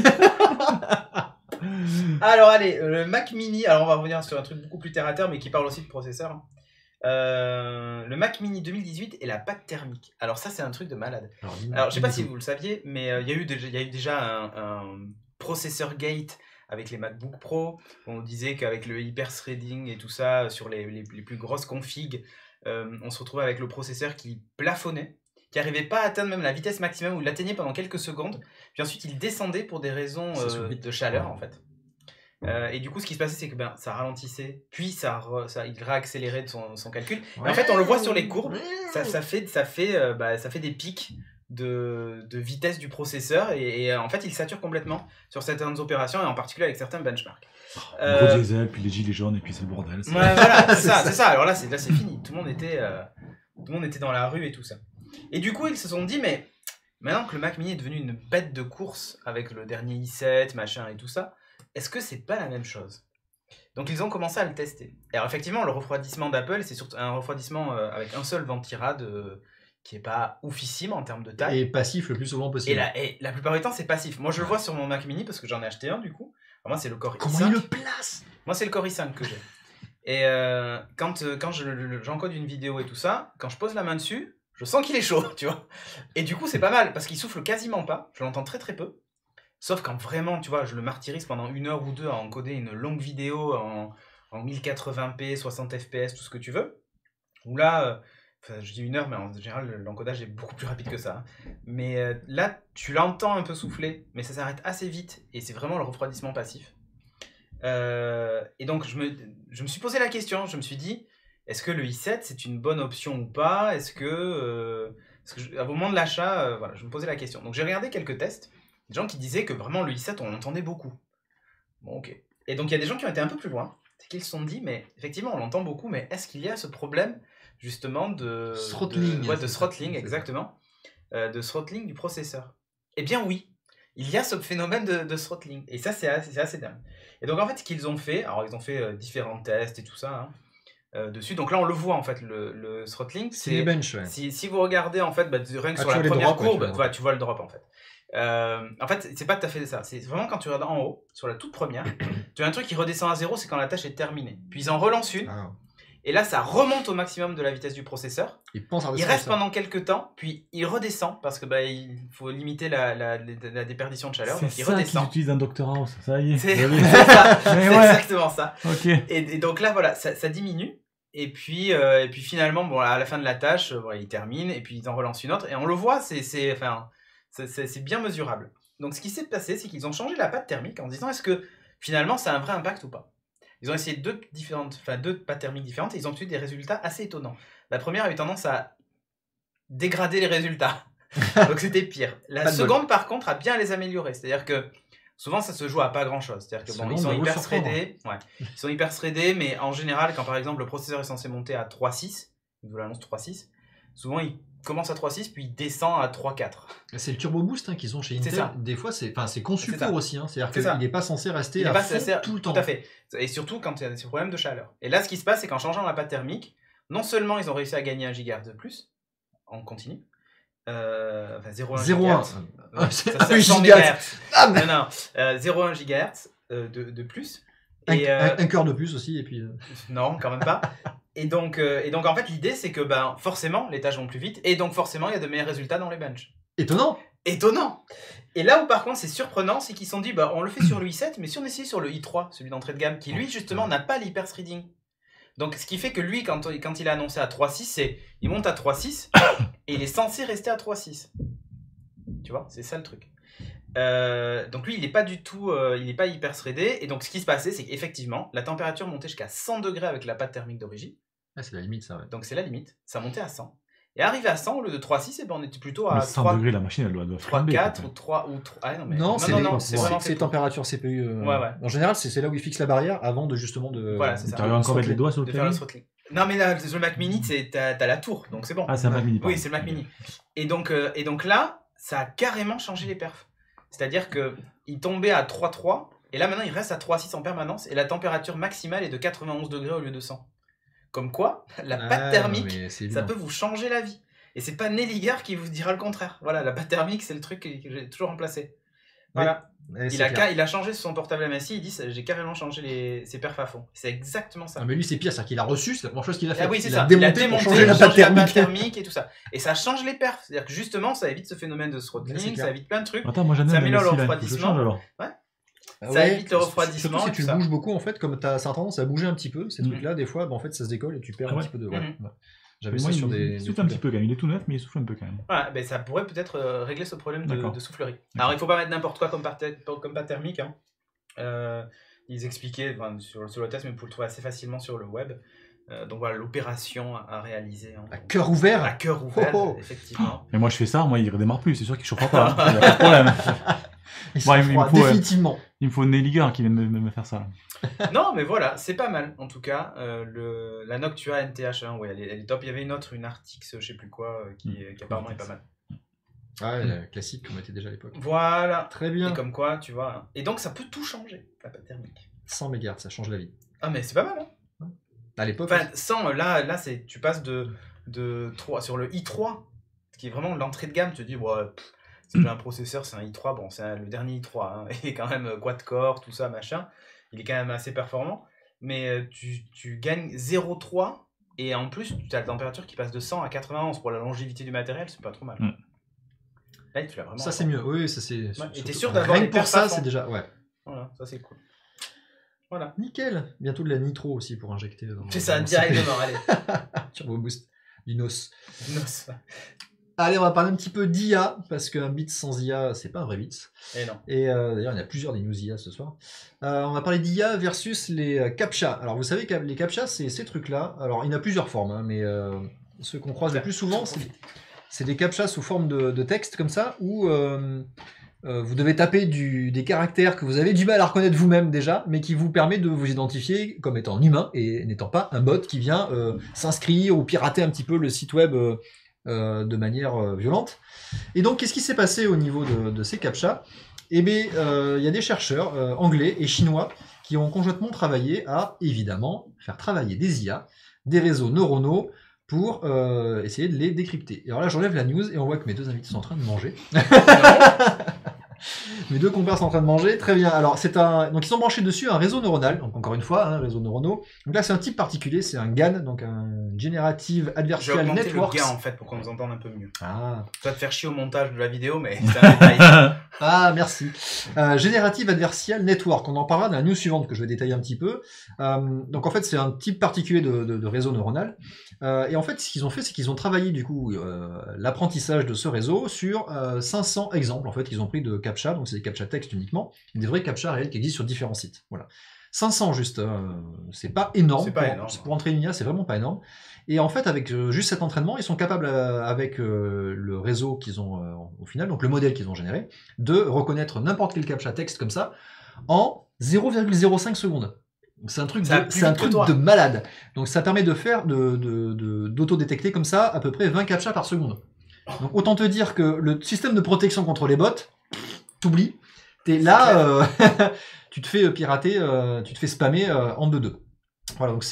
Alors allez, le Mac Mini, alors on va revenir sur un truc beaucoup plus terre à terre, mais qui parle aussi de processeur. Le Mac Mini 2018 et la pâte thermique. Alors ça, c'est un truc de malade. Alors je sais pas si vous le saviez, mais il y a eu déjà un processeur gate avec les MacBook Pro. On disait qu'avec le hyper threading et tout ça, sur les plus grosses configs, on se retrouvait avec le processeur qui plafonnait, qui n'arrivait pas à atteindre même la vitesse maximum, où il l'atteignait pendant quelques secondes, puis ensuite il descendait pour des raisons de chaleur en fait. Et du coup ce qui se passait c'est que ça ralentissait, puis il réaccélérait de son calcul. Et en fait on le voit sur les courbes, ça fait des pics de vitesse du processeur, et en fait il sature complètement sur certaines opérations, et en particulier avec certains benchmarks. Gros diesel, puis les gilets jaunes, et puis c'est le bordel. Ouais, voilà, c'est ça. Alors là, c'est fini. Tout le monde était dans la rue et tout ça. Et du coup, ils se sont dit, mais maintenant que le Mac Mini est devenu une bête de course avec le dernier i7, machin et tout ça, est-ce que c'est pas la même chose? Donc ils ont commencé à le tester. Et alors effectivement, le refroidissement d'Apple, c'est surtout un refroidissement avec un seul ventirad qui est pas oufissime en termes de taille. Et passif le plus souvent possible. Et la plupart du temps, c'est passif. Moi, je le vois sur mon Mac Mini parce que j'en ai acheté un du coup. Alors, moi, c'est le Core i5. Comment il le place? Moi, c'est le Core i5 que j'ai. Et quand j'encode une vidéo et tout ça, quand je pose la main dessus, je sens qu'il est chaud, tu vois. Et du coup, c'est pas mal parce qu'il souffle quasiment pas. Je l'entends très très peu. Sauf quand vraiment, tu vois, je le martyrise pendant 1 heure ou 2 à encoder une longue vidéo en 1080p, 60 fps, tout ce que tu veux. Ou là, je dis 1 heure, mais en général, l'encodage est beaucoup plus rapide que ça. Mais là, tu l'entends un peu souffler, mais ça s'arrête assez vite, et c'est vraiment le refroidissement passif. Et donc, je me suis posé la question, je me suis dit, est-ce que le i7, c'est une bonne option ou pas? Est-ce que au moment de l'achat, voilà, je me posais la question. Donc, j'ai regardé quelques tests, des gens qui disaient que vraiment, le i7, on l'entendait beaucoup. Bon, ok. Et donc, il y a des gens qui ont été un peu plus loin, c'est qu'ils se sont dit, mais effectivement, on l'entend beaucoup, mais est-ce qu'il y a ce problème justement de throttling, exactement, de throttling du processeur? Eh bien oui, il y a ce phénomène de throttling, et ça c'est assez dingue. Et donc en fait ce qu'ils ont fait, alors ils ont fait différents tests et tout ça dessus, donc là on le voit en fait le throttling, c'est les bench, si vous regardez en fait rien que sur la première courbe, tu vois le drop en fait. En fait, c'est pas tout à fait ça. C'est vraiment quand tu regardes en haut, sur la toute première, tu as un truc qui redescend à 0, c'est quand la tâche est terminée. Puis ils en relancent une. Et là, ça remonte au maximum de la vitesse du processeur. Il reste pendant quelques temps, puis il redescend, parce que il faut limiter la déperdition de chaleur. Donc il redescend. C'est ça qu'ils utilisent un Dr House, ça y est. C'est exactement ça. Okay. Et donc là, voilà, ça diminue. Et puis finalement, à la fin de la tâche, il termine, et puis ils en relancent une autre. Et on le voit, c'est bien mesurable. Donc ce qui s'est passé, c'est qu'ils ont changé la pâte thermique en se disant, est-ce que finalement, ça a un vrai impact ou pas? ils ont essayé deux pâtes thermiques différentes et ils ont obtenu des résultats assez étonnants. La première avait tendance à dégrader les résultats. Donc c'était pire. La seconde, par contre, a bien les améliorer. C'est-à-dire que souvent, ça se joue à pas grand-chose. C'est-à-dire que ils sont hyper threadés. Ouais. Ils sont hyper threadés, mais en général, quand par exemple le processeur est censé monter à 3.6, il vous l'annonce 3.6, souvent il commence à 3.6 puis il descend à 3.4. C'est le turbo boost qu'ils ont chez Intel. Ça. Des fois, c'est conçu pour aussi. C'est-à-dire qu'il n'est pas censé rester à fond tout le temps. Tout à fait. Et surtout quand il y a des problèmes de chaleur. Et là, ce qui se passe, c'est qu'en changeant la pâte thermique, non seulement ils ont réussi à gagner 1 GHz de plus en continu, 0,1 GHz. Non, 0,1 GHz de plus. Et un cœur de plus aussi. Et puis... Non, quand même pas. Et donc en fait, l'idée, c'est que forcément, les tâches vont plus vite. Et donc, forcément, il y a de meilleurs résultats dans les benches. Étonnant. Et là où, par contre, c'est surprenant, c'est qu'ils se sont dit, on le fait sur le i7, mais si on essayait sur le i3, celui d'entrée de gamme, qui, lui, justement, n'a pas l'hyper-threading. Donc, ce qui fait que lui, quand il a annoncé à 3.6, il monte à 3.6 et il est censé rester à 3.6. Tu vois, c'est ça le truc. Donc lui, il n'est pas du tout, il n'est pas hyper threadé. Et donc, ce qui se passait, c'est qu'effectivement, la température montait jusqu'à 100 degrés avec la pâte thermique d'origine. Ah, c'est la limite, ça, ouais. Donc, c'est la limite. Ça montait à 100. Et arrivé à 100, au lieu de 3.6, on était plutôt à 100 degrés, la machine, elle doit 3.4 ou 3... Ah, non, c'est température CPU. Ouais. En général, c'est là où ils fixent la barrière avant de justement de... Voilà, c'est ça. Tu arrives encore avec les doigts sur le clavier. Non, mais là, le Mac Mini, t'as la tour, donc c'est bon. Ah, c'est un Mac Mini. Oui, c'est le Mac Mini. Et donc là, ça a carrément changé les perfs. C'est-à-dire qu'il tombait à 3.3, et là, maintenant, il reste à 3.6 en permanence, et la température maximale est de 91 degrés au lieu de 100. Comme quoi, la pâte thermique, ça peut vous changer la vie. Et c'est pas Nelliger qui vous dira le contraire. Voilà, la pâte thermique, c'est le truc que j'ai toujours remplacé. Voilà. Oui, il a changé sur son portable MSI, il dit j'ai carrément changé ses perfs à fond. C'est exactement ça. Ah, mais lui, c'est pire, c'est qu'il a reçu, c'est la première chose qu'il a fait. Ah oui, c'est il ça. A démonté pour changer la pâte thermique et tout ça. Et ça change les perfs. C'est-à-dire que justement, ça évite ce phénomène de throttling, ça évite plein de trucs. Attends, moi, ça améliore le refroidissement. Ça évite le refroidissement. Surtout si tu bouges beaucoup, en fait, comme ça a tendance à bouger un petit peu, ces trucs-là, des fois, en fait, ça se décolle et tu perds un petit peu de. J'avais ça sur des. Il souffle un petit peu quand même. Il est tout neuf, mais il souffle un peu quand même. Voilà, ça pourrait peut-être régler ce problème de soufflerie. Alors, il ne faut pas mettre n'importe quoi comme pâte thermique. Ils expliquaient sur le test, mais vous pouvez le trouver assez facilement sur le web. Donc voilà, l'opération à réaliser. À cœur ouvert. À cœur ouvert, effectivement. Mais moi, je fais ça, il ne redémarre plus. C'est sûr qu'il ne chauffera pas. Il n'y a pas de problème. Définitivement. Il me faut Nelliger qui vienne me faire ça. Non, mais voilà, c'est pas mal. En tout cas, la Noctua NTH1, elle est top. Il y avait une Artix, je sais plus quoi, qui apparemment est pas mal. Ah, la classique qu'on mettait déjà à l'époque. Voilà. Très bien. Et comme quoi, tu vois. Et donc, ça peut tout changer, la pâte thermique. 100 MHz, ça change la vie. Ah, mais c'est pas mal, hein. À l'époque. Enfin, 100, là tu passes de 3 sur le i3, qui est vraiment l'entrée de gamme. Tu te dis, c'est un processeur, c'est un i3. Bon, c'est le dernier i3. Hein. Il est quand même quad-core, tout ça, machin. Il est quand même assez performant. Mais tu gagnes 0,3. Et en plus, tu as la température qui passe de 100 à 91. Pour la longévité du matériel, c'est pas trop mal. Là, tu l'as vraiment. Ça, c'est mieux. Oui, ça, c'est. Et t'es sûr d'avoir rien que pour ça, c'est déjà. Ouais. Voilà, ça, c'est cool. Voilà. Nickel. Bientôt de la nitro aussi pour injecter. C'est ça, directement. Allez. Turbo boost. Du NOS. NOS. Allez, on va parler un petit peu d'IA, parce qu'un bit sans IA, c'est pas un vrai bit. Et non. Et d'ailleurs, il y a plusieurs des news IA ce soir. On va parler d'IA versus les CAPTCHA. Alors, vous savez que les CAPTCHA, c'est ces trucs-là. Alors, il y en a plusieurs formes, hein, mais ceux qu'on croise le plus souvent, c'est des CAPTCHA sous forme de texte, comme ça, où vous devez taper des caractères que vous avez du mal à reconnaître vous-même déjà, mais qui vous permet de vous identifier comme étant humain, et n'étant pas un bot qui vient s'inscrire ou pirater un petit peu le site web de manière violente. Et donc, qu'est-ce qui s'est passé au niveau de ces CAPTCHA ? Eh bien, il y a des chercheurs anglais et chinois qui ont conjointement travaillé à, évidemment, faire travailler des IA, des réseaux neuronaux, pour essayer de les décrypter. Et alors là, j'enlève la news et on voit que mes deux invités sont en train de manger. Mes deux compères sont en train de manger. Très bien. Alors, donc ils sont branchés dessus un réseau neuronal. Donc, encore une fois, un réseau neuronaux. Donc là, c'est un type particulier. C'est un GAN, donc un Generative Adversarial Network. J'ai augmenté le gain, en fait, pour qu'on nous entende un peu mieux. Ah. Ça va te faire chier au montage de la vidéo, mais c'est un détail. Ah, merci. Generative Adversarial Network. On en parlera dans la news suivante que je vais détailler un petit peu. Donc, en fait, c'est un type particulier de réseau neuronal. Et en fait, ce qu'ils ont fait, c'est qu'ils ont travaillé, du coup, l'apprentissage de ce réseau sur 500 exemples. En fait, ils ont pris de CAPTCHA, donc c'est des CAPTCHA texte uniquement, des vrais CAPTCHA réels qui existent sur différents sites. Voilà. 500 juste, c'est pas énorme. C'est pas énorme. Pour entraîner une IA, c'est vraiment pas énorme. Et en fait, avec juste cet entraînement, ils sont capables, avec le réseau qu'ils ont au final, donc le modèle qu'ils ont généré, de reconnaître n'importe quel captcha texte comme ça en 0,05 secondes. Donc c'est un truc, de malade. Donc ça permet de faire d'auto-détecter comme ça à peu près 20 captchas par seconde. Donc autant te dire que le système de protection contre les bots, t'oublies. T'es là, tu te fais pirater, tu te fais spammer en 2-2. Voilà, donc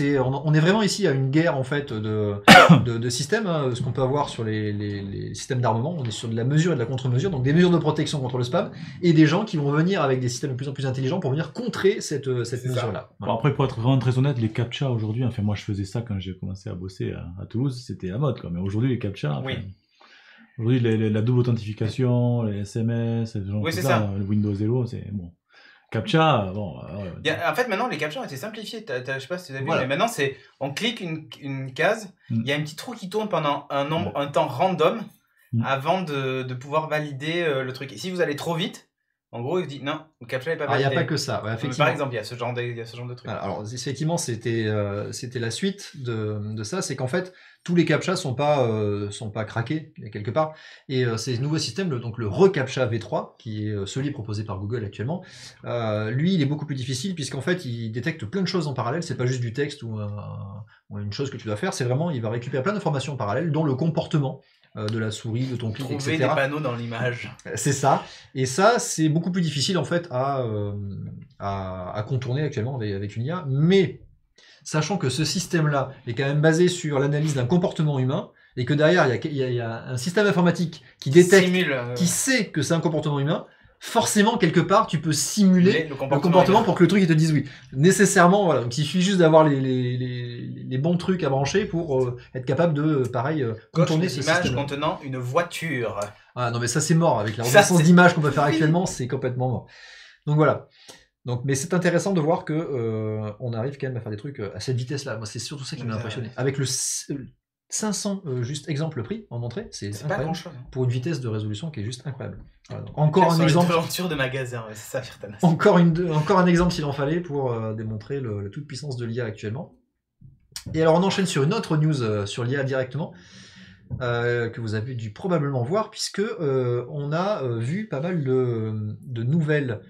on est vraiment ici à une guerre en fait de systèmes, hein, ce qu'on peut avoir sur les systèmes d'armement. On est sur de la mesure et de la contre-mesure, donc des mesures de protection contre le spam et des gens qui vont venir avec des systèmes de plus en plus intelligents pour venir contrer cette mesure-là. Voilà. Bon, après, pour être vraiment très honnête, les captcha aujourd'hui, enfin moi je faisais ça quand j'ai commencé à bosser à Toulouse, c'était la mode quoi. Mais aujourd'hui les captcha, Oui. Aujourd'hui la double authentification, les SMS, Oui, c'est ça. le Windows Hello, c'est bon. Captcha, bon. En fait, maintenant, les captcha ont été simplifiés. Je sais pas si tu as vu, Voilà. mais maintenant, on clique une case, il y a un petit trou qui tourne pendant un temps random avant de pouvoir valider le truc. Et si vous allez trop vite, en gros, il dit non, le captcha n'est pas validé. Il n'y a pas que ça. Ouais, Par exemple, il y a ce genre de truc. Alors, effectivement, c'était la suite de ça. C'est qu'en fait, tous les captchas sont pas craqués quelque part. Et ces nouveaux systèmes, donc le reCAPTCHA V3, qui est celui proposé par Google actuellement, lui, il est beaucoup plus difficile puisqu'en fait, il détecte plein de choses en parallèle. C'est pas juste du texte ou une chose que tu dois faire. C'est vraiment, il va récupérer plein d'informations en parallèle, dont le comportement de la souris, de ton clic, etc. Trouver des panneaux dans l'image. C'est ça. Et ça, c'est beaucoup plus difficile en fait à contourner actuellement avec une IA. Mais sachant que ce système-là est quand même basé sur l'analyse d'un comportement humain et que derrière il y a un système informatique qui détecte, qui sait que c'est un comportement humain. Forcément, quelque part, tu peux simuler le comportement pour que le truc il te dise oui. Nécessairement, voilà. Donc, il suffit juste d'avoir les bons trucs à brancher pour être capable de, pareil, contourner ce système. Images contenant une voiture. Ah non, mais ça c'est mort. Avec la reconnaissance d'image qu'on peut faire actuellement, c'est complètement mort. Donc voilà. Donc, mais c'est intéressant de voir que on arrive quand même à faire des trucs à cette vitesse-là. Moi, c'est surtout ça qui m'a impressionné. Avec le 500 juste exemple prix en entrée, c'est pas grand chose. Pour une vitesse de résolution qui est juste incroyable. Voilà, donc encore un exemple. Aventure de magasin, c'est ça, Firtanas. Encore un exemple s'il en fallait pour démontrer la toute puissance de l'IA actuellement. Et alors on enchaîne sur une autre news sur l'IA directement que vous avez dû probablement voir puisque on a vu pas mal de nouvelles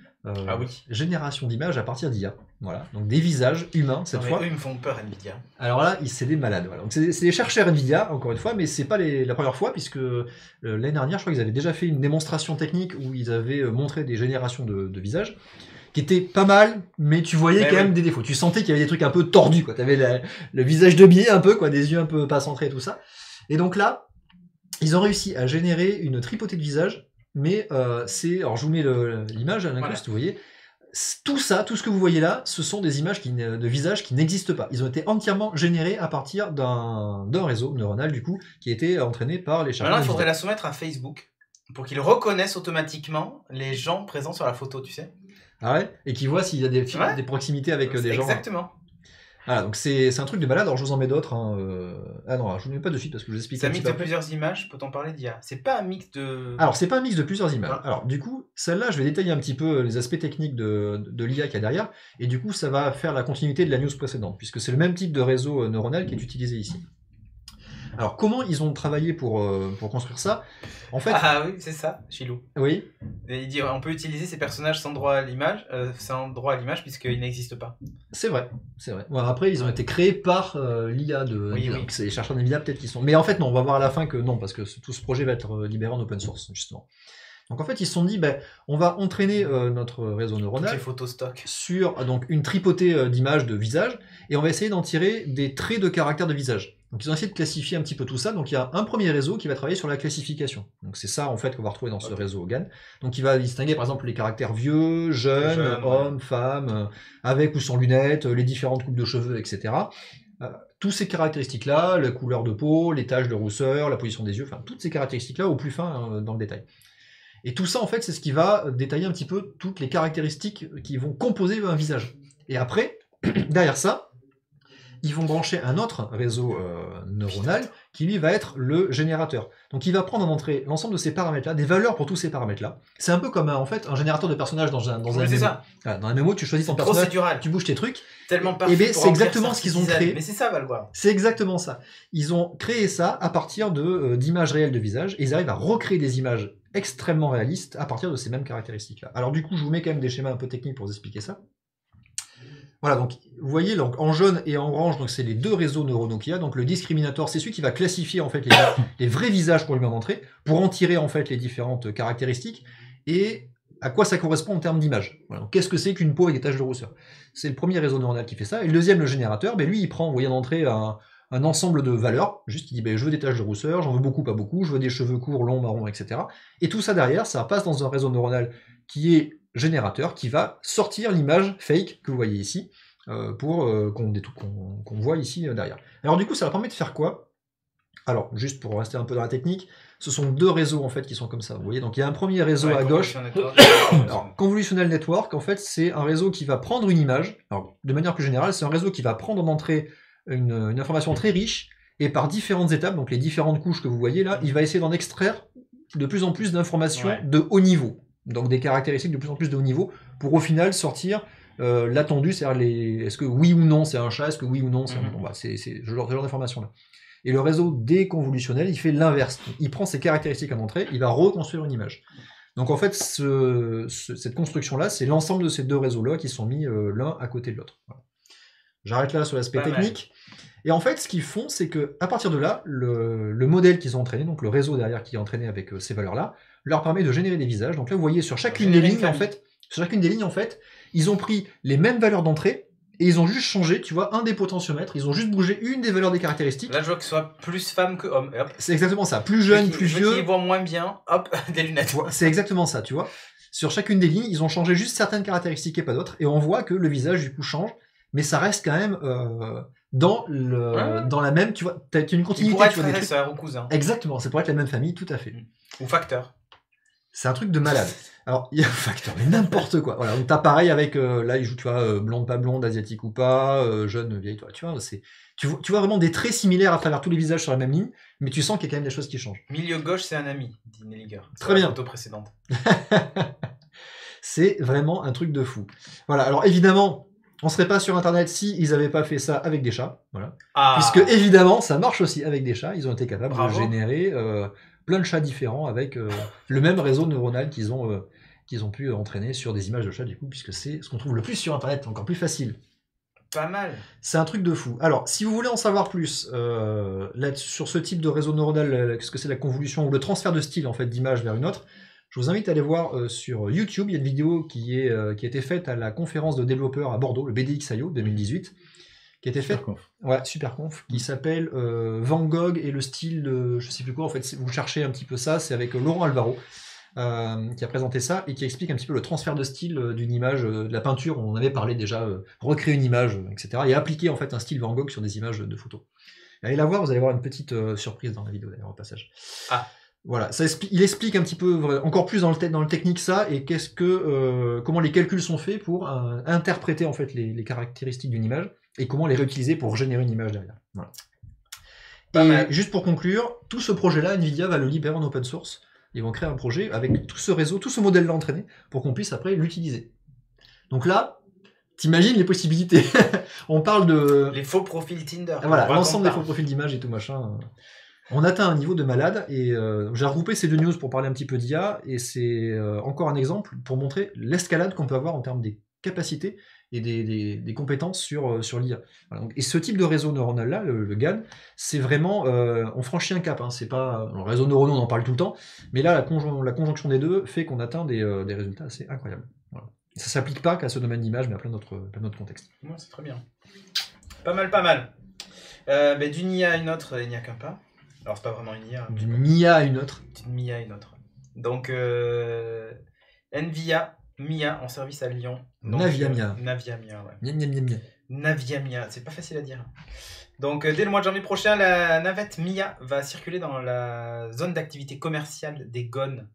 générations d'images à partir d'IA. Voilà, donc des visages humains cette fois. Eux, ils me font peur, Nvidia. Alors là, c'est des malades. Voilà. Donc c'est des chercheurs Nvidia, encore une fois, mais c'est pas la première fois, puisque l'année dernière, je crois qu'ils avaient déjà fait une démonstration technique où ils avaient montré des générations de visages qui étaient pas mal, mais tu voyais quand même des défauts. Tu sentais qu'il y avait des trucs un peu tordus, quoi. T'avais le visage de biais un peu, quoi, des yeux un peu pas centrés et tout ça. Et donc là, ils ont réussi à générer une tripotée de visages, mais alors je vous mets l'image à l'inclus, si vous voyez. Tout ça, tout ce que vous voyez là, ce sont des images de visages qui n'existent pas. Ils ont été entièrement générés à partir d'un réseau neuronal, du coup, qui a été entraîné par les chercheurs. Maintenant, il faudrait la soumettre à Facebook pour qu'ils reconnaissent automatiquement les gens présents sur la photo, tu sais. Ah ouais. Et qu'ils voient s'il y a des proximités avec des gens. Exactement. Voilà, donc c'est un truc de malade. Alors je vous en mets d'autres. Hein. Ah non, alors, je vous mets pas de suite parce que je vous explique. C'est un mix de plusieurs images. Peut-on parler d'IA? C'est pas un mix de. Alors c'est pas un mix de plusieurs images. Ouais. Alors du coup, celle-là, je vais détailler un petit peu les aspects techniques de l'IA qu'il y a derrière, et du coup, ça va faire la continuité de la news précédente, puisque c'est le même type de réseau neuronal qui est utilisé ici. Alors comment ils ont travaillé pour construire ça? En fait, ah oui, c'est ça, Chilou. Oui. Et il dit on peut utiliser ces personnages sans droit à l'image, puisqu'ils n'existent pas. C'est vrai, c'est vrai. Bon, après, ils ont été créés par l'IA de NVIDIA. Donc c'est les chercheurs d'NVIDIA peut-être qui sont. Mais en fait, non, on va voir à la fin que non, parce que tout ce projet va être libéré en open source justement. Donc en fait, ils se sont dit, on va entraîner notre réseau neuronal toutes les photos stock sur donc une tripotée d'images de visage, et on va essayer d'en tirer des traits de caractère de visage. Donc ils ont essayé de classifier un petit peu tout ça. Donc il y a un premier réseau qui va travailler sur la classification. Donc c'est ça en fait qu'on va retrouver dans ce réseau GAN. Donc il va distinguer par exemple les caractères vieux, jeunes, hommes, femmes, avec ou sans lunettes, les différentes coupes de cheveux, etc. Tous ces caractéristiques-là, la couleur de peau, les taches de rousseur, la position des yeux, enfin toutes ces caractéristiques-là au plus fin dans le détail. Et tout ça, en fait, c'est ce qui va détailler un petit peu toutes les caractéristiques qui vont composer un visage. Et après, derrière ça, ils vont brancher un autre réseau neuronal qui lui va être le générateur. Donc il va prendre en entrée l'ensemble de ces paramètres-là, des valeurs pour tous ces paramètres-là. C'est un peu comme en fait un générateur de personnages dans un Oui, MMO. c'est ça. Voilà, dans un MMO, tu choisis ton personnage, Procédural. tu bouges tes trucs. Tellement parfait. Eh bien, pour c'est remplir exactement ce qu'ils ont Citizen. créé. Mais c'est ça, Valguard. C'est exactement ça. Ils ont créé ça à partir d'images réelles de visage, et ils arrivent à recréer des images extrêmement réalistes à partir de ces mêmes caractéristiques-là. Alors du coup, je vous mets quand même des schémas un peu techniques pour vous expliquer ça. Voilà, donc vous voyez, donc, en jaune et en orange, donc c'est les deux réseaux neuronaux qu'il y a. Donc le discriminator, c'est celui qui va classifier en fait les vrais visages pour lui en entrée, pour en tirer en fait les différentes caractéristiques et à quoi ça correspond en termes d'image. Voilà, qu'est-ce que c'est qu'une peau avec des taches de rousseur? C'est le premier réseau neuronal qui fait ça. Et le deuxième, le générateur, ben lui, il prend, vous voyez, en entrée un ensemble de valeurs, juste il dit ben, je veux des taches de rousseur, j'en veux beaucoup, pas beaucoup, je veux des cheveux courts, longs, marrons, etc. Et tout ça derrière, ça passe dans un réseau neuronal qui est générateur, qui va sortir l'image fake que vous voyez ici, pour qu'on voit ici derrière. Alors du coup, ça va permettre de faire quoi? Alors, juste pour rester un peu dans la technique, ce sont deux réseaux en fait qui sont comme ça. Vous voyez, donc il y a un premier réseau à gauche. Alors, Convolutional Network, en fait, c'est un réseau qui va prendre une image. Alors, de manière plus générale, c'est un réseau qui va prendre en entrée une information très riche et par différentes étapes, donc les différentes couches que vous voyez là, il va essayer d'en extraire de plus en plus d'informations de haut niveau. Donc des caractéristiques de plus en plus de haut niveau pour au final sortir l'attendu, c'est-à-dire est-ce que oui ou non c'est un chat, est-ce que oui ou non c'est un bon, bah, c'est ce genre d'informations là. Et le réseau déconvolutionnel, il fait l'inverse. Il prend ses caractéristiques en entrée, il va reconstruire une image. Donc en fait, cette construction-là, c'est l'ensemble de ces deux réseaux-là qui sont mis l'un à côté de l'autre. Voilà. J'arrête là sur l'aspect technique. Et en fait, ce qu'ils font, c'est que à partir de là, le modèle qu'ils ont entraîné, donc le réseau derrière qui est entraîné avec ces valeurs-là, leur permet de générer des visages. Donc là, vous voyez sur chacune des lignes, en fait, ils ont pris les mêmes valeurs d'entrée et ils ont juste changé, tu vois, un des potentiomètres. Ils ont juste bougé une des valeurs des caractéristiques. Là, je vois que ce soit plus femme que homme. C'est exactement ça. Plus jeune, plus vieux. Qui voit moins bien, hop, des lunettes. C'est exactement ça, tu vois. Sur chacune des lignes, ils ont changé juste certaines caractéristiques et pas d'autres. Et on voit que le visage, du coup, change. Mais ça reste quand même dans la même, tu vois, t'as une continuité. Il pourrait être tu vois, frère et sœur ou cousin. Exactement, ça pourrait être la même famille, tout à fait. Ou facteur. C'est un truc de malade. Alors, il y a un facteur, mais n'importe quoi. Voilà, donc t'as pareil avec, là, il joue, tu vois, blonde, pas blonde, asiatique ou pas, jeune, vieille, tu vois, tu vois vraiment des traits similaires à travers tous les visages sur la même ligne, mais tu sens qu'il y a quand même des choses qui changent. Milieu gauche, c'est un ami, dit Nelliger. Très bien. La photo précédente. C'est vraiment un truc de fou. Voilà, alors évidemment, on serait pas sur Internet si ils avaient pas fait ça avec des chats. Voilà. Puisque évidemment, ça marche aussi avec des chats. Ils ont été capables de générer plein de chats différents avec le même réseau neuronal qu'ils ont pu entraîner sur des images de chats, du coup, puisque c'est ce qu'on trouve le plus sur Internet, encore plus facile. Pas mal. C'est un truc de fou. Alors, si vous voulez en savoir plus sur ce type de réseau neuronal, qu'est-ce que c'est la convolution ou le transfert de style en fait d'image vers une autre, je vous invite à aller voir sur YouTube. Il y a une vidéo qui a été faite à la conférence de développeurs à Bordeaux, le BDXIO 2018, qui a été faite. Ouais, Superconf, qui s'appelle Van Gogh et le style de je sais plus quoi. En fait, vous cherchez un petit peu ça, c'est avec Laurent Alvaro. Qui a présenté ça et qui explique un petit peu le transfert de style d'une image, de la peinture, on en avait parlé déjà, recréer une image, etc. Et appliquer en fait un style Van Gogh sur des images de photos. Allez la voir, vous allez voir une petite surprise dans la vidéo d'ailleurs au passage. Ah. Voilà, il explique un petit peu, encore plus dans le technique ça, et comment les calculs sont faits pour interpréter en fait les caractéristiques d'une image, et comment les réutiliser pour générer une image derrière. Voilà. Et juste pour conclure, tout ce projet-là, Nvidia va le libérer en open source. Ils vont créer un projet avec tout ce réseau, tout ce modèle-là entraîné, pour qu'on puisse après l'utiliser. Donc là, t'imagines les possibilités. On parle de... Les faux profils Tinder. Voilà, l'ensemble des faux profils d'image et tout machin. On atteint un niveau de malade, et j'ai regroupé ces deux news pour parler un petit peu d'IA, et c'est encore un exemple pour montrer l'escalade qu'on peut avoir en termes des capacités et des compétences sur l'IA. Voilà, et ce type de réseau neuronal-là, le GAN, c'est vraiment... on franchit un cap, hein, c'est pas... Le réseau neuronal, on en parle tout le temps, mais là, la conjonction des deux fait qu'on atteint des résultats assez incroyables. Voilà. Et ça s'applique pas qu'à ce domaine d'image, mais à plein d'autres contextes. Non, c'est très bien. Pas mal. D'une IA à une autre, il n'y a qu'un pas. Alors, c'est pas vraiment une IA. D'une MIA à une autre. D'une MIA à une autre. Donc, NVIA, MIA en service à Lyon. Naviamia. Naviamia, ouais. Miam. Naviamia, c'est pas facile à dire. Donc, dès le mois de janvier prochain, la navette MIA va circuler dans la zone d'activité commerciale des Gones,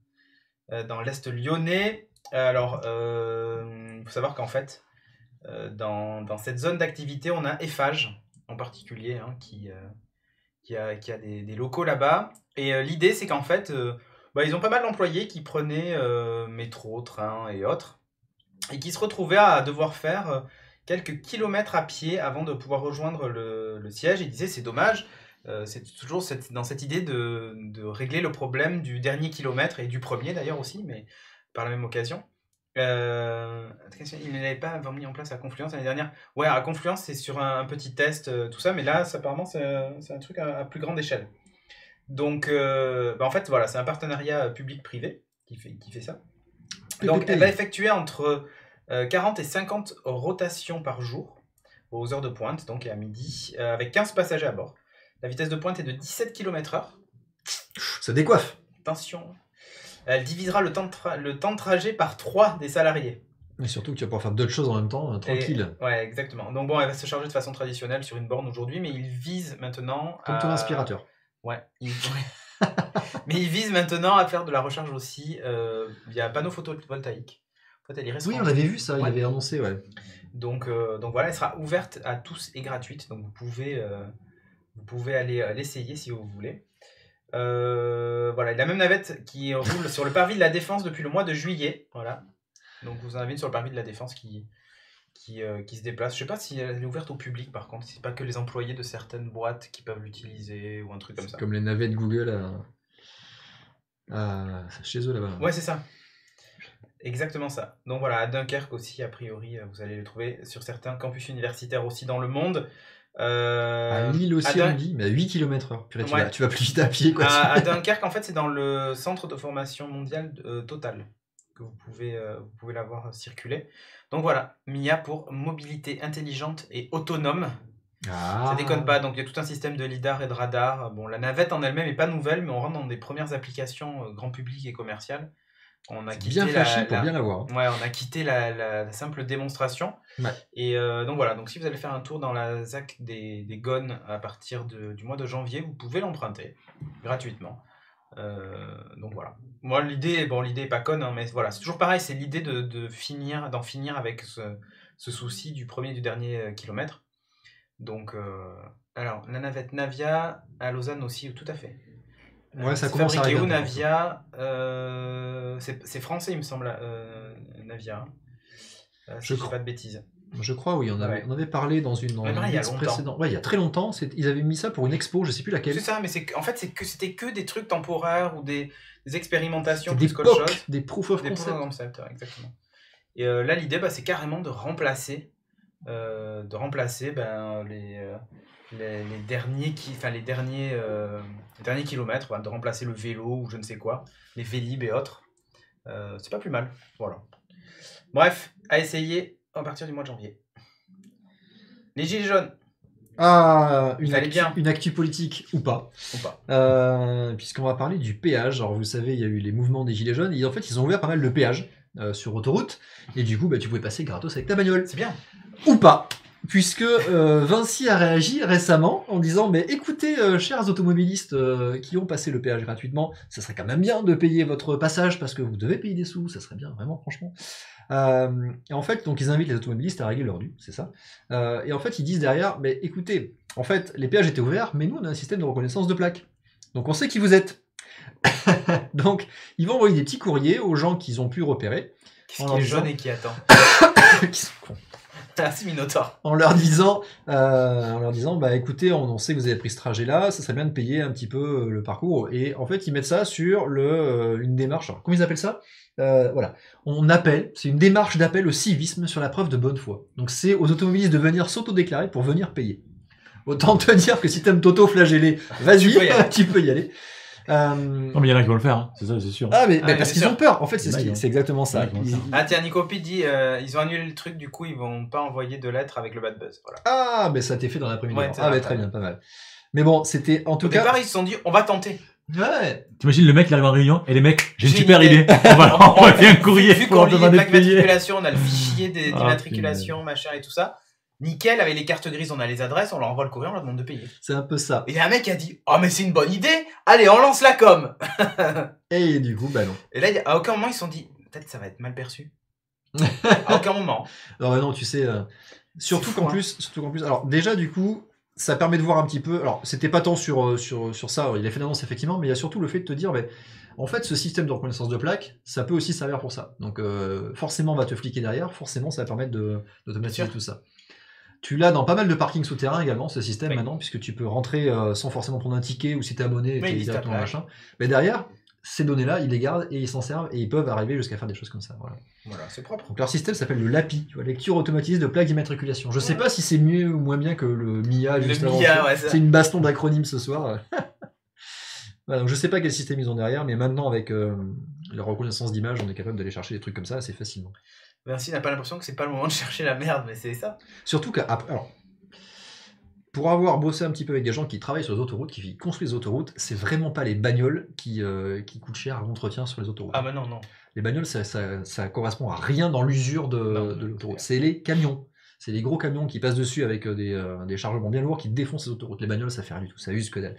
dans l'Est lyonnais. Alors, il faut savoir qu'en fait, dans cette zone d'activité, on a Eiffage, en particulier, hein, qui a des locaux là-bas. Et l'idée, c'est qu'en fait, ils ont pas mal d'employés qui prenaient métro, train et autres, et qui se retrouvaient à devoir faire quelques kilomètres à pied avant de pouvoir rejoindre le siège. Ils disaient, c'est dommage, c'est toujours dans cette idée de régler le problème du dernier kilomètre, et du premier d'ailleurs aussi, mais par la même occasion. Ils ne l'avaient pas mis en place à Confluence l'année dernière. Ouais, à Confluence, c'est sur un petit test, tout ça, mais là, apparemment, c'est un truc à plus grande échelle. Donc, en fait, voilà, c'est un partenariat public-privé qui fait ça. Donc, elle va effectuer entre 40 et 50 rotations par jour aux heures de pointe, donc à midi, avec 15 passagers à bord. La vitesse de pointe est de 17 km/h. Ça décoiffe. Attention. Elle divisera le temps de trajet par 3 des salariés. Et surtout que tu vas pouvoir faire d'autres choses en même temps, tranquille. Ouais, exactement. Donc bon, elle va se charger de façon traditionnelle sur une borne aujourd'hui, mais il vise maintenant Comme ton aspirateur. Ouais. Mais il vise maintenant à faire de la recharge aussi via panneaux photovoltaïques. En fait, oui, on avait vu ça, il avait annoncé, ouais. Donc voilà, elle sera ouverte à tous et gratuite, donc vous pouvez aller l'essayer si vous voulez. Voilà, la même navette qui roule sur le parvis de la Défense depuis le mois de juillet. Voilà. Donc vous en avez une sur le parvis de la Défense qui se déplace. Je sais pas si elle est ouverte au public par contre. C'est pas que les employés de certaines boîtes qui peuvent l'utiliser ou un truc comme ça. Comme les navettes Google chez eux là-bas. Ouais, c'est ça. Exactement ça. Donc voilà, à Dunkerque aussi, a priori, vous allez le trouver sur certains campus universitaires aussi dans le monde. À Lille aussi, on dit, mais à 8 km/h. Purée, tu vas plus vite à pied. Quoi, à Dunkerque, en fait, c'est dans le centre de formation mondial Total que vous pouvez la voir circuler. Donc voilà, MIA pour mobilité intelligente et autonome. Ça déconne pas, donc il y a tout un système de lidar et de radar. Bon, la navette en elle-même n'est pas nouvelle, mais on rentre dans des premières applications grand public et commerciales. On a quitté bien flashy pour bien l'avoir. Ouais, on a quitté la simple démonstration. Ouais. Et donc voilà, donc si vous allez faire un tour dans la ZAC des Gones à partir du mois de janvier, vous pouvez l'emprunter gratuitement. Donc voilà. Moi, l'idée est pas conne, hein, mais voilà, c'est toujours pareil, c'est l'idée d'en finir avec ce souci du premier et du dernier kilomètre. Donc, alors, la navette Navia à Lausanne aussi, tout à fait. Ouais, ça commence à arriver. Navia, c'est français, il me semble, Navia. Si je ne dis pas de bêtises. Je crois, oui, on avait parlé dans une précédente. Ouais, il y a très longtemps, ils avaient mis ça pour une expo, je sais plus laquelle. C'est ça, mais en fait, c'était que des trucs temporaires ou des expérimentations plus qu'autre chose. Des proof of concept. Ouais, exactement. Et là, l'idée, c'est carrément de remplacer les derniers kilomètres, de remplacer le vélo ou je ne sais quoi, les Vélib et autres. C'est pas plus mal. Voilà. Bref, à essayer à partir du mois de janvier. Les gilets jaunes. Une actu politique ou pas. Puisqu'on va parler du péage. Alors vous le savez, il y a eu les mouvements des gilets jaunes et en fait ils ont ouvert pas mal de péages sur autoroute et du coup tu pouvais passer gratos avec ta bagnole. C'est bien. Ou pas. Puisque Vinci a réagi récemment en disant mais écoutez chers automobilistes qui ont passé le péage gratuitement, ça serait quand même bien de payer votre passage parce que vous devez payer des sous, ça serait bien vraiment franchement. Et en fait donc ils invitent les automobilistes à régler leur dû, c'est ça. Et en fait ils disent derrière mais écoutez, en fait les péages étaient ouverts mais nous on a un système de reconnaissance de plaques. Donc on sait qui vous êtes. Donc ils vont envoyer des petits courriers aux gens qu'ils ont pu repérer. Qui est jeune et qui attend. Qui sont cons. Merci Minotaur. En leur disant, bah écoutez, on sait que vous avez pris ce trajet-là, ça serait bien de payer un petit peu le parcours. Et en fait, ils mettent ça sur une démarche. Alors, comment ils appellent ça ? Voilà, c'est une démarche d'appel au civisme sur la preuve de bonne foi. Donc c'est aux automobilistes de venir s'auto-déclarer pour venir payer. Autant te dire que si t'aimes t'auto-flageller, vas-y, tu peux y aller. Non, mais il y en a qui vont le faire, hein. C'est ça, c'est sûr. Mais parce qu'ils ont peur. En fait, c'est exactement ça. Tiens, Nicopi dit ils ont annulé le truc, du coup, ils vont pas envoyer de lettres avec le bad buzz. Voilà. Ah, mais ça a été fait dans l'après-midi. Ouais, très bien, pas mal. Mais bon, c'était en tout cas. Au départ, ils se sont dit on va tenter. Ouais. T'imagines le mec, il arrive en réunion et les mecs, j'ai une super idée. On va envoyer un courrier. Vu qu'on lit les plaques d'immatriculation, on a le fichier d'immatriculation, machin et tout ça. Nickel, avec les cartes grises, on a les adresses, on leur envoie le courrier, on leur demande de payer. C'est un peu ça. Et il y a un mec qui a dit oh, mais c'est une bonne idée, allez, on lance la com. Et du coup, bah non. Et là, à aucun moment, ils se sont dit peut-être ça va être mal perçu. À aucun moment. Alors, non, tu sais, surtout qu'en plus, alors déjà, du coup, ça permet de voir un petit peu. Alors, c'était pas tant sur ça, il a fait une annonce effectivement, mais il y a surtout le fait de te dire, en fait, ce système de reconnaissance de plaque, ça peut aussi servir pour ça. Donc, forcément, on va te fliquer derrière, forcément, ça va permettre d'automatiser tout ça. Tu l'as dans pas mal de parkings souterrains également, ce système maintenant, puisque tu peux rentrer sans forcément prendre un ticket ou si t'es abonné, t'es directement machin. Mais derrière, ces données-là, ils les gardent et ils s'en servent et ils peuvent arriver jusqu'à faire des choses comme ça. Voilà, c'est propre. Donc leur système s'appelle le LAPI, tu vois, lecture automatisée de plaques d'immatriculation. Je sais pas si c'est mieux ou moins bien que le MIA juste avant. C'est une baston d'acronymes ce soir. Voilà, donc je sais pas quel système ils ont derrière, mais maintenant avec la reconnaissance d'image, on est capable d'aller chercher des trucs comme ça assez facilement. Vinci n'a pas l'impression que c'est pas le moment de chercher la merde, mais c'est ça. Surtout qu'après, alors, pour avoir bossé un petit peu avec des gens qui travaillent sur les autoroutes, qui construisent les autoroutes, c'est vraiment pas les bagnoles qui coûtent cher à l'entretien sur les autoroutes. Ah bah non. Les bagnoles, ça correspond à rien dans l'usure de l'autoroute. C'est les camions. C'est les gros camions qui passent dessus avec des chargements bien lourds qui défoncent les autoroutes. Les bagnoles, ça fait rien du tout, ça use que dalle.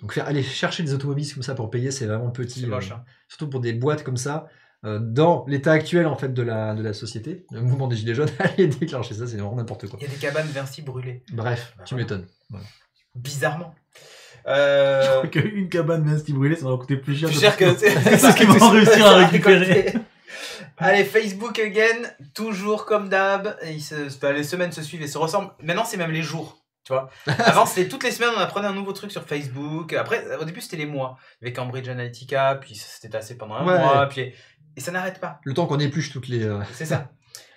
Donc aller chercher des automobilistes comme ça pour payer, c'est vraiment petit. C'est moche, hein. Surtout pour des boîtes comme ça. Dans l'état actuel en fait de la société, le mouvement des gilets jaunes allait déclencher ça, c'est vraiment n'importe quoi. Il y a des cabanes Vinci brûlées. Bref, tu m'étonnes. Voilà. Bizarrement. Je crois qu'une cabane Vinci brûlée, ça va coûter plus cher. Plus cher que c'est ce qu'ils vont réussir à récupérer. Allez, Facebook again, toujours comme d'hab. Les semaines se suivent et se ressemblent. Maintenant, c'est même les jours. Tu vois, avant c'était toutes les semaines on apprenait un nouveau truc sur Facebook. Après, au début c'était les mois. Il y avait Cambridge Analytica, puis ça s'était tassé pendant un mois, puis et ça n'arrête pas. Le temps qu'on épluche toutes les. C'est ça.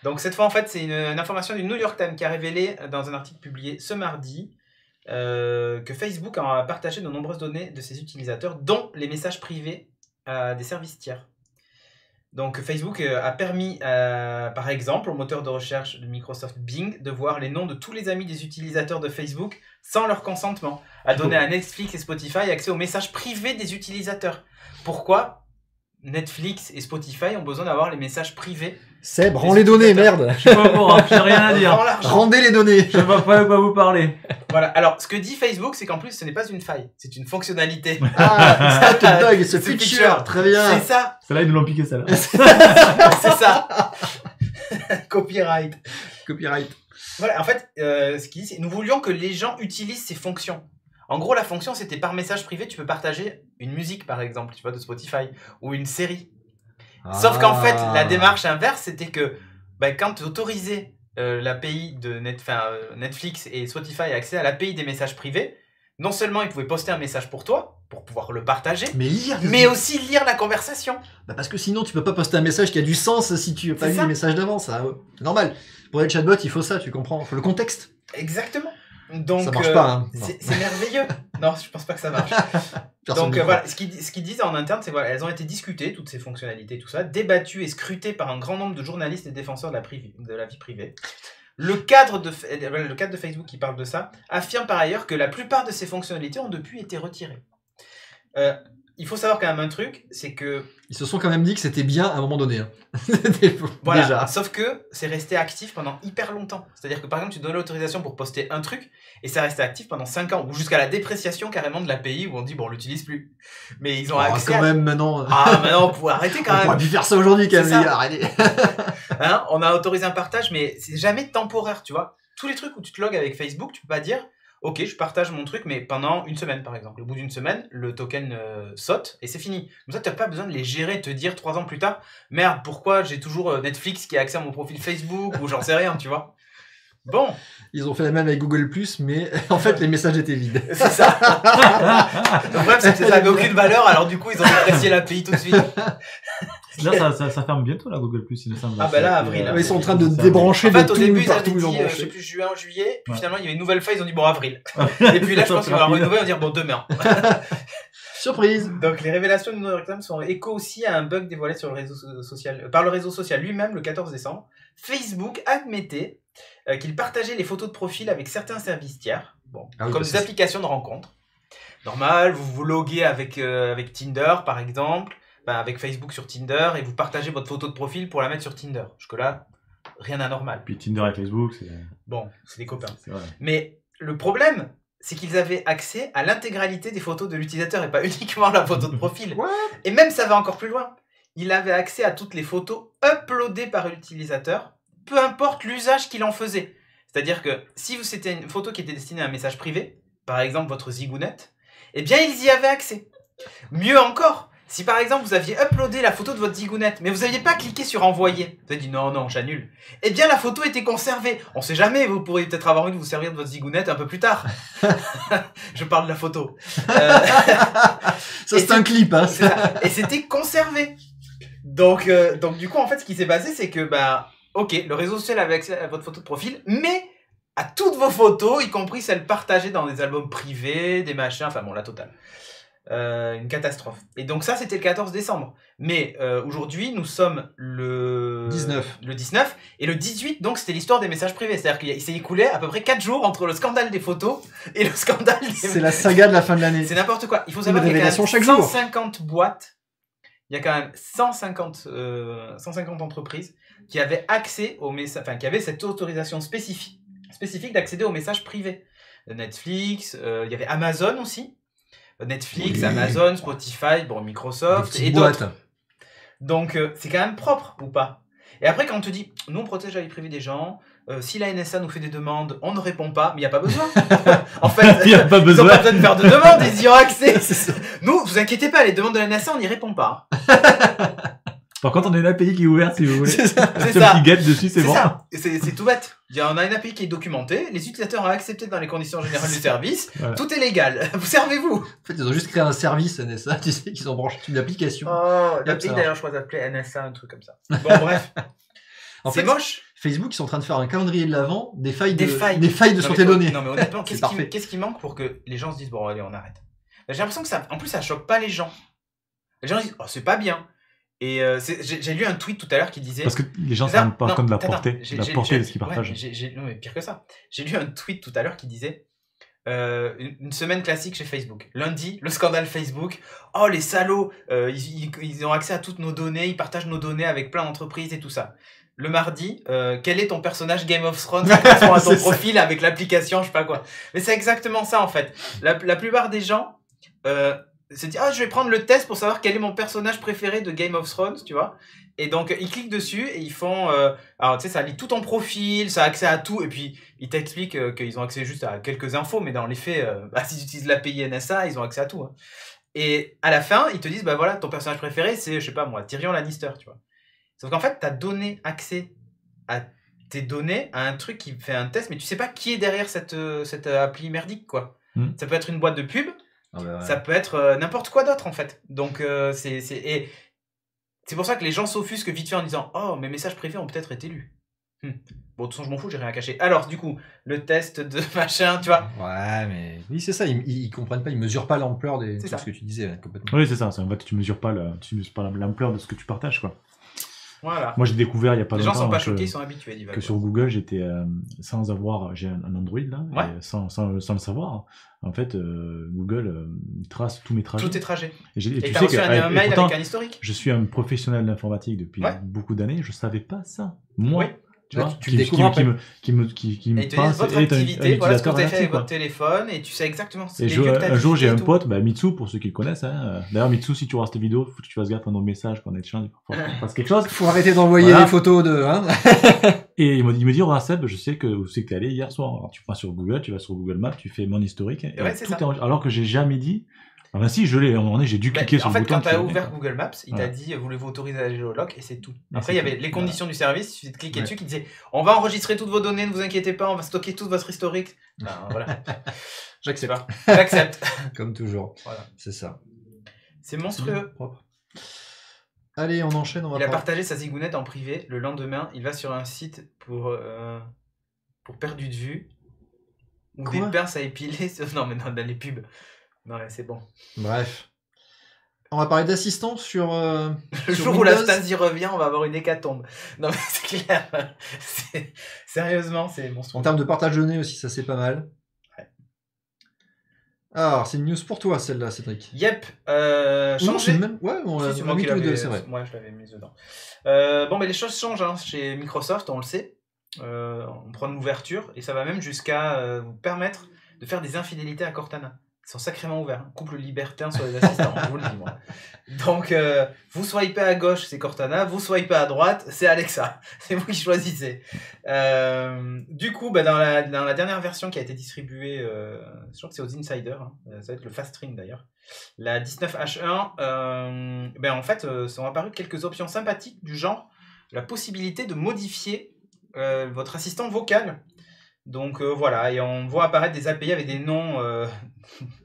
Donc cette fois en fait c'est une information du New York Times qui a révélé dans un article publié ce mardi que Facebook a partagé de nombreuses données de ses utilisateurs, dont les messages privés à des services tiers. Donc Facebook a permis, par exemple, au moteur de recherche de Microsoft Bing, de voir les noms de tous les amis des utilisateurs de Facebook sans leur consentement, a donné à Netflix et Spotify accès aux messages privés des utilisateurs. Pourquoi Netflix et Spotify ont besoin d'avoir les messages privés? Seb, rends les données, merde. Je suis pas pour, hein, j'ai rien à dire. Rendez les données. Je vois pas de quoi vous parler. Voilà, alors ce que dit Facebook, c'est qu'en plus ce n'est pas une faille, c'est une fonctionnalité. Ah, ce bug, ce feature, très bien. C'est ça. Celle-là, ils nous l'ont piqué, celle-là. C'est ça. Copyright. Voilà, en fait, ce qu'il dit, c'est nous voulions que les gens utilisent ces fonctions. En gros, la fonction, c'était par message privé, tu peux partager une musique, par exemple, tu vois, de Spotify, ou une série. Sauf qu'en fait, la démarche inverse, c'était que quand tu autorisais l'API de Netflix et Spotify a accès à l'API des messages privés, non seulement ils pouvaient poster un message pour toi, pour pouvoir le partager, mais aussi lire la conversation. Parce que sinon, tu peux pas poster un message qui a du sens si tu n'as pas lu les messages d'avant. C'est normal. Pour les chatbots, il faut ça, tu comprends. Il faut le contexte. Exactement. Donc, ça marche pas. Hein. C'est merveilleux. Non, je pense pas que ça marche. Donc voilà, ce qu'ils disent en interne, c'est voilà, elles ont été discutées, toutes ces fonctionnalités, tout ça, débattues et scrutées par un grand nombre de journalistes et défenseurs de la vie privée. Le cadre de Facebook qui parle de ça affirme par ailleurs que la plupart de ces fonctionnalités ont depuis été retirées. Il faut savoir quand même un truc, c'est que... Ils se sont quand même dit que c'était bien à un moment donné. Hein. Voilà, déjà. Sauf que c'est resté actif pendant hyper longtemps. C'est-à-dire que par exemple, tu donnes l'autorisation pour poster un truc, et ça restait actif pendant 5 ans, ou jusqu'à la dépréciation carrément de l'API, où on dit, bon, on l'utilise plus. Mais ils ont accès quand même, maintenant... Ah, maintenant, on pourrait arrêter quand même. On pourrait plus faire ça aujourd'hui, quand même, les gars, arrêtez. Hein, on a autorisé un partage, mais c'est jamais temporaire, tu vois. Tous les trucs où tu te logs avec Facebook, tu peux pas dire... Ok, je partage mon truc, mais pendant une semaine, par exemple. Au bout d'une semaine, le token saute et c'est fini. Comme ça, tu n'as pas besoin de les gérer et te dire 3 ans plus tard, merde, pourquoi j'ai toujours Netflix qui a accès à mon profil Facebook ou j'en sais rien, tu vois. Bon. Ils ont fait la même avec Google+, mais en fait, les messages étaient vides. C'est ça. Le problème, c'est que ça n'avait aucune valeur, alors du coup, ils ont déprécié l'API tout de suite. Là, ça ferme bientôt, là, Google+, il me semble. Ah bah là, avril. Ils sont en train de débrancher en fait, au début, ils avaient dit, je sais plus, juin, juillet, puis finalement, il y avait une nouvelle phase, ils ont dit, bon, avril. Et puis là, je pense qu'ils vont la renouveler, on va dire, bon, demain. Surprise. Donc, les révélations du New York Times font écho aussi à un bug dévoilé sur le réseau social, par le réseau social lui-même le 14 décembre. Facebook admettait qu'il partageait les photos de profil avec certains services tiers, comme des applications de rencontres. Normal, vous vous loguez avec Tinder, par exemple, avec Facebook sur Tinder, et vous partagez votre photo de profil pour la mettre sur Tinder. Jusque-là, rien d'anormal. Puis Tinder et Facebook, c'est... Bon, c'est des copains. C'est vrai. Mais le problème, c'est qu'ils avaient accès à l'intégralité des photos de l'utilisateur et pas uniquement la photo de profil. What? Et même ça va encore plus loin. Il avait accès à toutes les photos uploadées par l'utilisateur, peu importe l'usage qu'il en faisait. C'est-à-dire que si c'était une photo qui était destinée à un message privé, par exemple votre zigounette, eh bien ils y avaient accès. Mieux encore, si par exemple vous aviez uploadé la photo de votre zigounette, mais vous n'aviez pas cliqué sur envoyer, vous avez dit non, j'annule, eh bien la photo était conservée. On sait jamais, vous pourriez peut-être avoir envie de vous servir de votre zigounette un peu plus tard. Je parle de la photo. Ça c'est un clip, hein. Et c'était conservé. Donc du coup, en fait, ce qui s'est passé, c'est que, ok, le réseau social avait accès à votre photo de profil, mais à toutes vos photos, y compris celles partagées dans des albums privés, des machins, enfin bon, la totale. Une catastrophe. Et donc ça, c'était le 14 décembre. Mais aujourd'hui, nous sommes le 19. Et le 18, donc, c'était l'histoire des messages privés. C'est-à-dire qu'il s'est écoulé à peu près 4 jours entre le scandale des photos et le scandale des... C'est la saga de la fin de l'année. C'est n'importe quoi. Il faut savoir qu'il y a quand même 150 boîtes. Il y a quand même 150 entreprises qui avaient accès aux messages, enfin, qui avaient cette autorisation spécifique d'accéder aux messages privés. Netflix, il y avait Amazon aussi. Netflix, oui. Amazon, Spotify, bon, Microsoft et d'autres. Donc, c'est quand même propre ou pas? Et après, quand on te dit, nous, on protège la vie privée des gens, si la NSA nous fait des demandes, on ne répond pas, mais il n'y a pas besoin. En fait, ils n'ont pas besoin de faire de demandes, ils y ont accès. Nous, vous inquiétez pas, les demandes de la NSA, on n'y répond pas. Par contre, on a une API qui est ouverte si vous voulez. C'est ça. Un petit get dessus, c'est bon. C'est tout bête. On a une API qui est documentée, les utilisateurs ont accepté dans les conditions générales du service, voilà. Tout est légal. Servez-vous. En fait, ils ont juste créé un service NSA, tu sais, qu'ils ont branché une application. Oh, l'API d'ailleurs, je crois que ça s'appelait NSA, un truc comme ça. Bon, bref. C'est moche. Facebook, ils sont en train de faire un calendrier de l'avant, des failles de sur tes données. Non, mais honnêtement, qu'est-ce qui manque pour que les gens se disent, bon, allez, on arrête? J'ai l'impression que ça, en plus, ça choque pas les gens. Les gens disent, oh, c'est pas bien. Et j'ai lu un tweet tout à l'heure qui disait... Parce que les gens ne se rendent pas compte de la portée de ce qu'ils partagent. Non, mais pire que ça. J'ai lu un tweet tout à l'heure qui disait une semaine classique chez Facebook. Lundi, le scandale Facebook. Oh, les salauds, ils ont accès à toutes nos données, ils partagent nos données avec plein d'entreprises et tout ça. Le mardi, quel est ton personnage Game of Thrones qui correspond à ton profil avec l'application, je sais pas quoi. Mais c'est exactement ça, en fait. La plupart des gens... se dit je vais prendre le test pour savoir quel est mon personnage préféré de Game of Thrones, tu vois, et donc ils cliquent dessus et ils font alors tu sais, ça lit tout ton profil, ça a accès à tout, et puis ils t'expliquent qu'ils ont accès juste à quelques infos, mais dans les faits s'ils utilisent l'API NSA, ils ont accès à tout, hein. Et à la fin ils te disent voilà, ton personnage préféré c'est, je sais pas moi, Tyrion Lannister, tu vois. Sauf qu'en fait t'as donné accès à tes données à un truc qui fait un test, mais tu sais pas qui est derrière cette appli merdique, quoi. Ça peut être une boîte de pub. Ça peut être n'importe quoi d'autre, en fait. Donc c'est pour ça que les gens s'offusquent vite fait en disant oh, mes messages privés ont peut-être été lus. Bon, de toute façon je m'en fous, j'ai rien à cacher. Alors du coup le test de machin, tu vois. Ouais, mais oui, c'est ça, ils comprennent pas, ils mesurent pas l'ampleur de ce que tu disais complètement. Oui, c'est ça, en fait tu mesures pas l'ampleur de ce que tu partages, quoi. Voilà. Moi j'ai découvert il y a pas longtemps. Les gens sont pas choqués, ils sont habitués. Que sur Google j'étais j'ai un Android là, ouais. Et sans le savoir. En fait, Google trace tous mes trajets. Tous tes trajets. Et tu t'as reçu un mail pourtant, avec un historique. Je suis un professionnel d'informatique depuis beaucoup d'années, je savais pas ça. Moi. Oui. Tu vois, tu le découvres qui me et pense votre activité, voilà ce que vous avez fait avec votre téléphone, et tu sais exactement ce que un jour j'ai un pote, Mitsu, pour ceux qui le connaissent, hein. D'ailleurs Mitsu, si tu vois cette vidéo, faut que tu fasses gaffe à nos messages quand on échange, fasse quelque chose. Faut arrêter d'envoyer des photos de et il me dit oh Seb, je sais que où c'est que t'es allé hier soir. Alors tu vas sur Google, tu vas sur Google Maps, tu fais mon historique, et alors que j'ai jamais dit. Ah si, je l'ai, à un moment donné, j'ai dû cliquer sur le bouton. En fait, quand tu as ouvert Google Maps, il t'a dit voulez-vous autoriser la géoloc, et c'est tout. Après, il y avait les conditions du service, il suffit de cliquer dessus, qui disait on va enregistrer toutes vos données, ne vous inquiétez pas, on va stocker tout votre historique. Voilà. J'accepte. Comme toujours. Voilà. C'est ça. C'est monstrueux. Propre. Allez, on enchaîne. Il a partagé sa zigounette en privé. Le lendemain, il va sur un site pour perdu de vue, ou des pinces à épiler. Non, mais dans les pubs. Non, mais c'est bon. Bref. On va parler d'assistance sur le jour où la Stasi revient, on va avoir une hécatombe. Non, mais c'est clair. Sérieusement, c'est monstrueux. En termes de partage de données aussi, ça c'est pas mal. Ouais. Alors, c'est une news pour toi, celle-là, Cédric. Yep. Changer. Ouais, on l'a mis tous les deux, c'est vrai. Moi, je l'avais mise dedans. Bon, mais les choses changent hein, chez Microsoft, on le sait. On prend une ouverture et ça va même jusqu'à vous permettre de faire des infidélités à Cortana. Ils sont sacrément ouverts. Hein. Couple libertin sur les assistants, je vous le dis moi. Donc, vous swipez à gauche, c'est Cortana. Vous swipez à droite, c'est Alexa. C'est vous qui choisissez. Du coup, dans la dernière version qui a été distribuée, je crois que c'est aux Insiders, hein, ça va être le Fast Ring d'ailleurs, la 19H1, en fait, sont apparues quelques options sympathiques du genre la possibilité de modifier votre assistant vocal. Donc voilà, et on voit apparaître des API avec des noms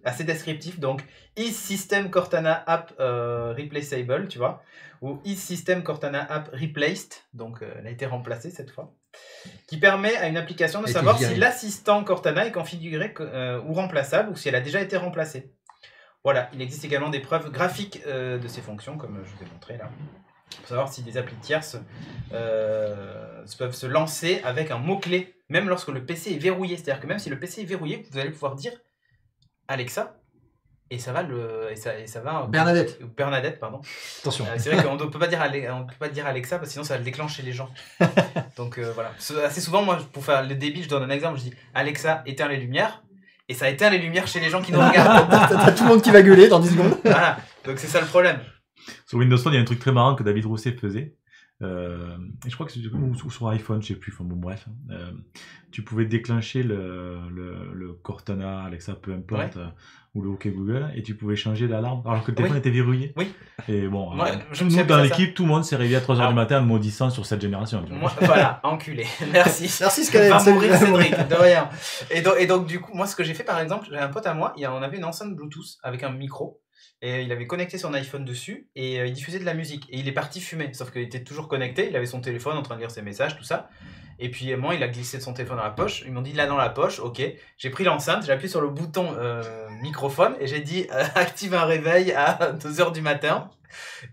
assez descriptifs. Donc, Is System Cortana App Replaceable, tu vois, ou Is System Cortana App Replaced, donc elle a été remplacée cette fois, qui permet à une application de savoir si l'assistant Cortana est configuré ou remplaçable, ou si elle a déjà été remplacée. Voilà, il existe également des preuves graphiques de ces fonctions, comme je vous ai montré là. Pour savoir si des applis tierces peuvent se lancer avec un mot-clé, même lorsque le PC est verrouillé. C'est-à-dire que même si le PC est verrouillé, vous allez pouvoir dire Alexa, et ça va Bernadette, pardon. Attention. C'est vrai qu'on ne peut pas dire Alexa, parce que sinon ça va le déclencher chez les gens. Donc voilà. Assez souvent, moi, pour faire le débile, je donne un exemple, je dis Alexa, éteins les lumières. Et ça éteint les lumières chez les gens qui nous regardent. T'as tout le monde qui va gueuler dans 10 secondes. Voilà. Donc c'est ça le problème. Sur Windows Phone, il y a un truc très marrant que David Rousset faisait. Et je crois que c'est sur iPhone, je sais plus. Enfin bon, bref. Tu pouvais déclencher le Cortana, Alexa, peu importe, ou le OK Google, et tu pouvais changer l'alarme alors que le téléphone était verrouillé. Oui. Et bon, nous dans l'équipe, tout le monde s'est réveillé à 3h du matin en maudissant sur cette génération. Tu vois. Moi, voilà, enculé. Merci. Merci Skynet. Va mourir Cédric, de rien. Et donc du coup, moi, ce que j'ai fait par exemple, j'avais un pote à moi, on avait une enceinte Bluetooth avec un micro. Et il avait connecté son iPhone dessus et il diffusait de la musique. Et il est parti fumer, sauf qu'il était toujours connecté, il avait son téléphone en train de lire ses messages, tout ça. Et puis moi, il a glissé son téléphone dans la poche. Ils m'ont dit là dans la poche, ok. J'ai pris l'enceinte, j'ai appuyé sur le bouton microphone et j'ai dit active un réveil à 2h du matin.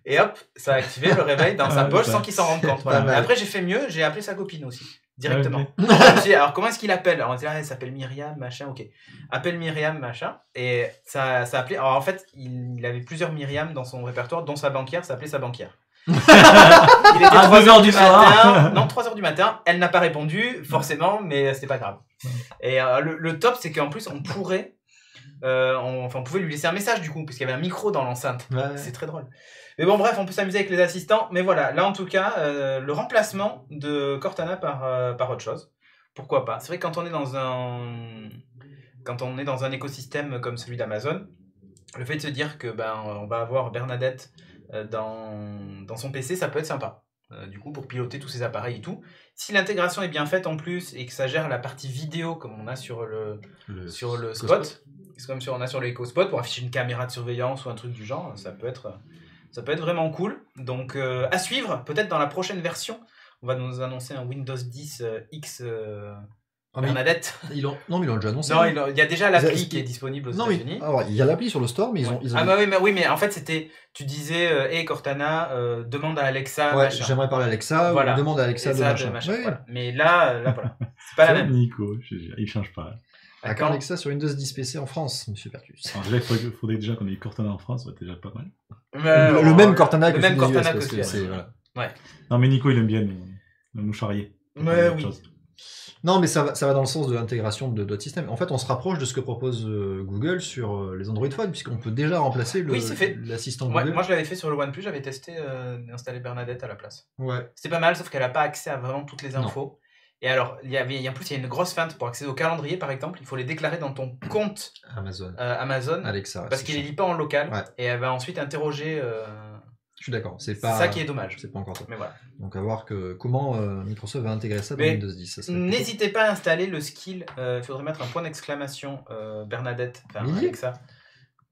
Et hop, ça a activé le réveil dans sa poche sans qu'il s'en rende compte. Voilà. Après, j'ai fait mieux, j'ai appelé sa copine aussi. Directement. Okay. Alors comment est-ce qu'il appelle? Alors on dit elle s'appelle Myriam, machin, ok. Appelle Myriam, machin. Et ça appelait. Alors en fait, il avait plusieurs Myriam dans son répertoire, dont sa banquière, ça s'appelait sa banquière. Il était 3h du matin. Non, 3h du matin. Elle n'a pas répondu, forcément, mais c'était pas grave. Et le top, c'est qu'en plus, on pourrait. On pouvait lui laisser un message du coup, parce qu'il y avait un micro dans l'enceinte. Ouais. C'est très drôle. Mais bon, bref, on peut s'amuser avec les assistants. Mais voilà, là en tout cas, le remplacement de Cortana par autre chose. Pourquoi pas? C'est vrai que quand on est dans un écosystème comme celui d'Amazon, le fait de se dire que on va avoir Bernadette dans son PC, ça peut être sympa. Du coup, pour piloter tous ces appareils et tout. Si l'intégration est bien faite en plus et que ça gère la partie vidéo comme on a sur le Spot, comme on a sur l'EcoSpot pour afficher une caméra de surveillance ou un truc du genre, ça peut être vraiment cool. Donc à suivre, peut-être dans la prochaine version, on va nous annoncer un Windows 10 X Bernadette. Ils l'ont déjà annoncé. Non, il y a déjà l'appli qui est disponible aux États-Unis. Alors, il y a l'appli sur le store, mais ils ont... oui, mais en fait, c'était... Tu disais, hey Cortana, demande à Alexa, machin. J'aimerais parler à Alexa, voilà. Ou demande à Alexa de machin. Oui. Voilà. Mais là, voilà. C'est pas la même. Nico, il change pas. D'accord, Alexa sur Windows 10 PC en France, monsieur Pertus. Alors, déjà, il faudrait déjà qu'on ait Cortana en France, ça va déjà pas mal. Le même Cortana que celui voilà. Ouais. Non, mais Nico, il aime bien nous charrier. Ouais, oui. Non, mais ça va dans le sens de l'intégration de d'autres systèmes. En fait, on se rapproche de ce que propose Google sur les Android Phone, puisqu'on peut déjà remplacer l'assistant Google. Moi, je l'avais fait sur le OnePlus, j'avais testé d'installer Bernadette à la place. Ouais. C'était pas mal, sauf qu'elle n'a pas accès à vraiment toutes les infos. Non. Et alors, en plus, il y a une grosse feinte pour accéder au calendrier, par exemple. Il faut les déclarer dans ton compte Amazon. Alexa, parce qu'il les lit pas en local. Ouais. Et elle va ensuite interroger... Je suis d'accord. C'est ça qui est dommage. C'est pas encore ça. Mais voilà. Donc à voir comment Microsoft va intégrer ça dans Windows 10. N'hésitez pas à installer le skill. Il faudrait mettre un point d'exclamation Bernadette. Enfin,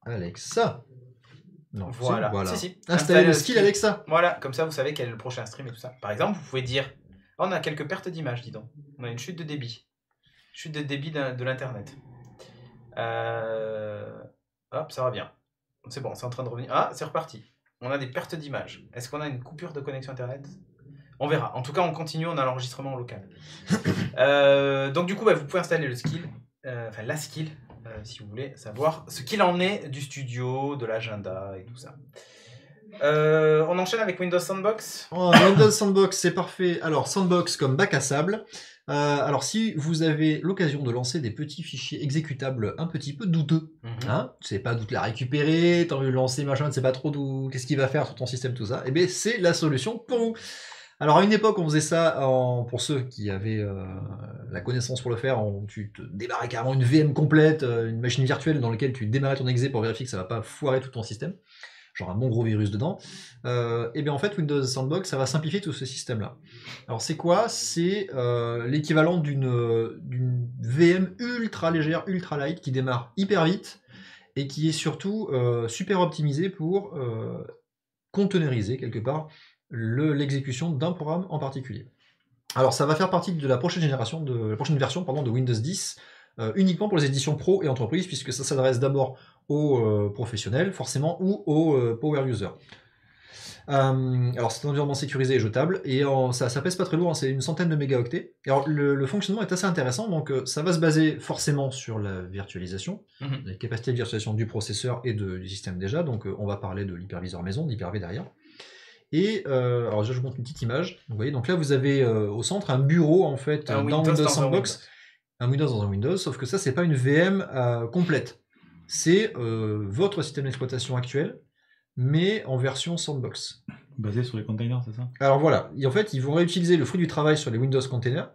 Alexa. Non, voilà. Si. Installer le skill Alexa. Voilà, comme ça vous savez quel est le prochain stream et tout ça. Par exemple, vous pouvez dire on a quelques pertes d'image, dis donc. On a une chute de débit. Chute de débit de l'internet. Hop, ça va bien. C'est bon, c'est en train de revenir. Ah, c'est reparti. On a des pertes d'image. Est-ce qu'on a une coupure de connexion internet? On verra. En tout cas, on continue, on a l'enregistrement local. Donc du coup, vous pouvez installer le skill, la skill, si vous voulez savoir ce qu'il en est du studio, de l'agenda et tout ça. On enchaîne avec Windows Sandbox. Windows Sandbox, c'est parfait. Alors, Sandbox comme bac à sable. Alors, si vous avez l'occasion de lancer des petits fichiers exécutables un petit peu douteux, hein, tu sais pas d'où te la récupérer, t'as envie de lancer machin, tu sais pas trop d'où, qu'est-ce qu'il va faire sur ton système, tout ça, et bien c'est la solution pour vous. Alors à une époque, on faisait ça, pour ceux qui avaient la connaissance pour le faire, tu te démarrais carrément une VM complète, une machine virtuelle dans laquelle tu démarrais ton exe pour vérifier que ça va pas foirer tout ton système, genre un bon gros virus dedans. Et bien en fait, Windows Sandbox, ça va simplifier tout ce système-là. Alors c'est quoi? C'est l'équivalent d'une VM ultra légère, ultra light, qui démarre hyper vite, et qui est surtout super optimisée pour containeriser quelque part l'exécution d'un programme en particulier. Alors ça va faire partie de la prochaine génération, de la prochaine version de Windows 10, uniquement pour les éditions pro et entreprises, puisque ça s'adresse d'abord aux professionnels, forcément, ou aux power users. Alors c'est un environnement sécurisé et jetable, et ça pèse pas très lourd, hein, c'est une centaine de mégaoctets. Alors le fonctionnement est assez intéressant, donc ça va se baser forcément sur la virtualisation, la capacité de virtualisation du processeur et du système déjà, donc on va parler de l'hyperviseur maison, d'Hyper-V derrière. Et alors déjà je vous montre une petite image. Donc, vous voyez, donc là vous avez au centre un bureau en fait dans Windows Sandbox, un Windows dans un Windows, sauf que ça c'est pas une VM complète, c'est votre système d'exploitation actuel, mais en version Sandbox. Basé sur les containers, c'est ça? Alors voilà, en fait ils vont réutiliser le fruit du travail sur les Windows Containers,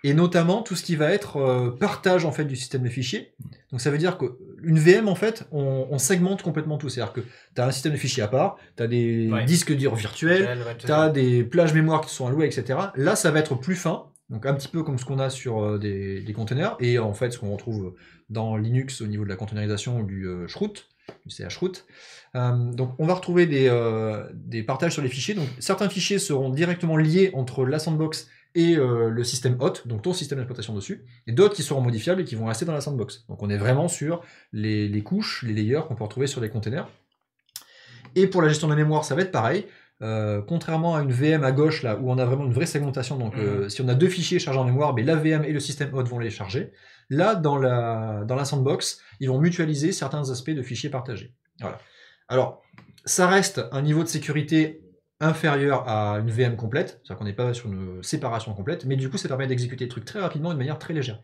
et notamment tout ce qui va être partage en fait du système de fichiers. Donc ça veut dire qu'une VM en fait, on segmente complètement tout, c'est-à-dire que tu as un système de fichiers à part, tu as des disques durs virtuels, tu as des plages mémoire qui sont allouées, etc. Là ça va être plus fin, donc un petit peu comme ce qu'on a sur des containers, et en fait ce qu'on retrouve dans Linux au niveau de la containerisation du chroot, du chroot. Donc on va retrouver des partages sur les fichiers. Donc certains fichiers seront directement liés entre la sandbox et le système hôte, donc ton système d'exploitation dessus, et d'autres qui seront modifiables et qui vont rester dans la sandbox. Donc on est vraiment sur les couches, les layers qu'on peut retrouver sur les containers. Et pour la gestion de la mémoire, ça va être pareil. Contrairement à une VM à gauche là où on a vraiment une vraie segmentation, donc si on a deux fichiers chargés en mémoire, la VM et le système hôte vont les charger. Là, dans la sandbox, ils vont mutualiser certains aspects de fichiers partagés. Voilà. Alors, ça reste un niveau de sécurité inférieur à une VM complète, c'est-à-dire qu'on n'est pas sur une séparation complète, mais du coup ça permet d'exécuter les trucs très rapidement et de manière très légère.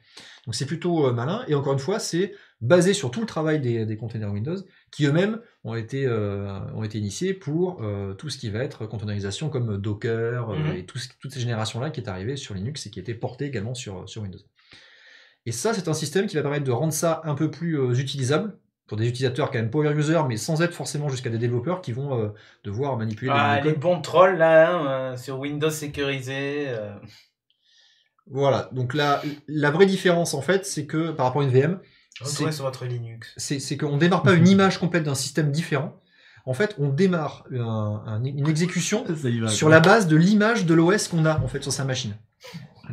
Donc c'est plutôt malin, et encore une fois, c'est basé sur tout le travail des containers Windows, qui eux-mêmes ont été initiés pour tout ce qui va être containerisation comme Docker, et toutes ces générations-là qui est arrivé sur Linux et qui était porté également sur Windows. Et ça, c'est un système qui va permettre de rendre ça un peu plus utilisable, pour des utilisateurs quand même power users, mais sans être forcément jusqu'à des développeurs qui vont devoir manipuler les bons trolls là, sur Windows sécurisé. Voilà, donc la vraie différence en fait, c'est que par rapport à une VM, retrouvez sur votre Linux. C'est qu'on ne démarre pas une image complète d'un système différent. En fait, on démarre une exécution sur la base de l'image de l'OS qu'on a en fait sur sa machine.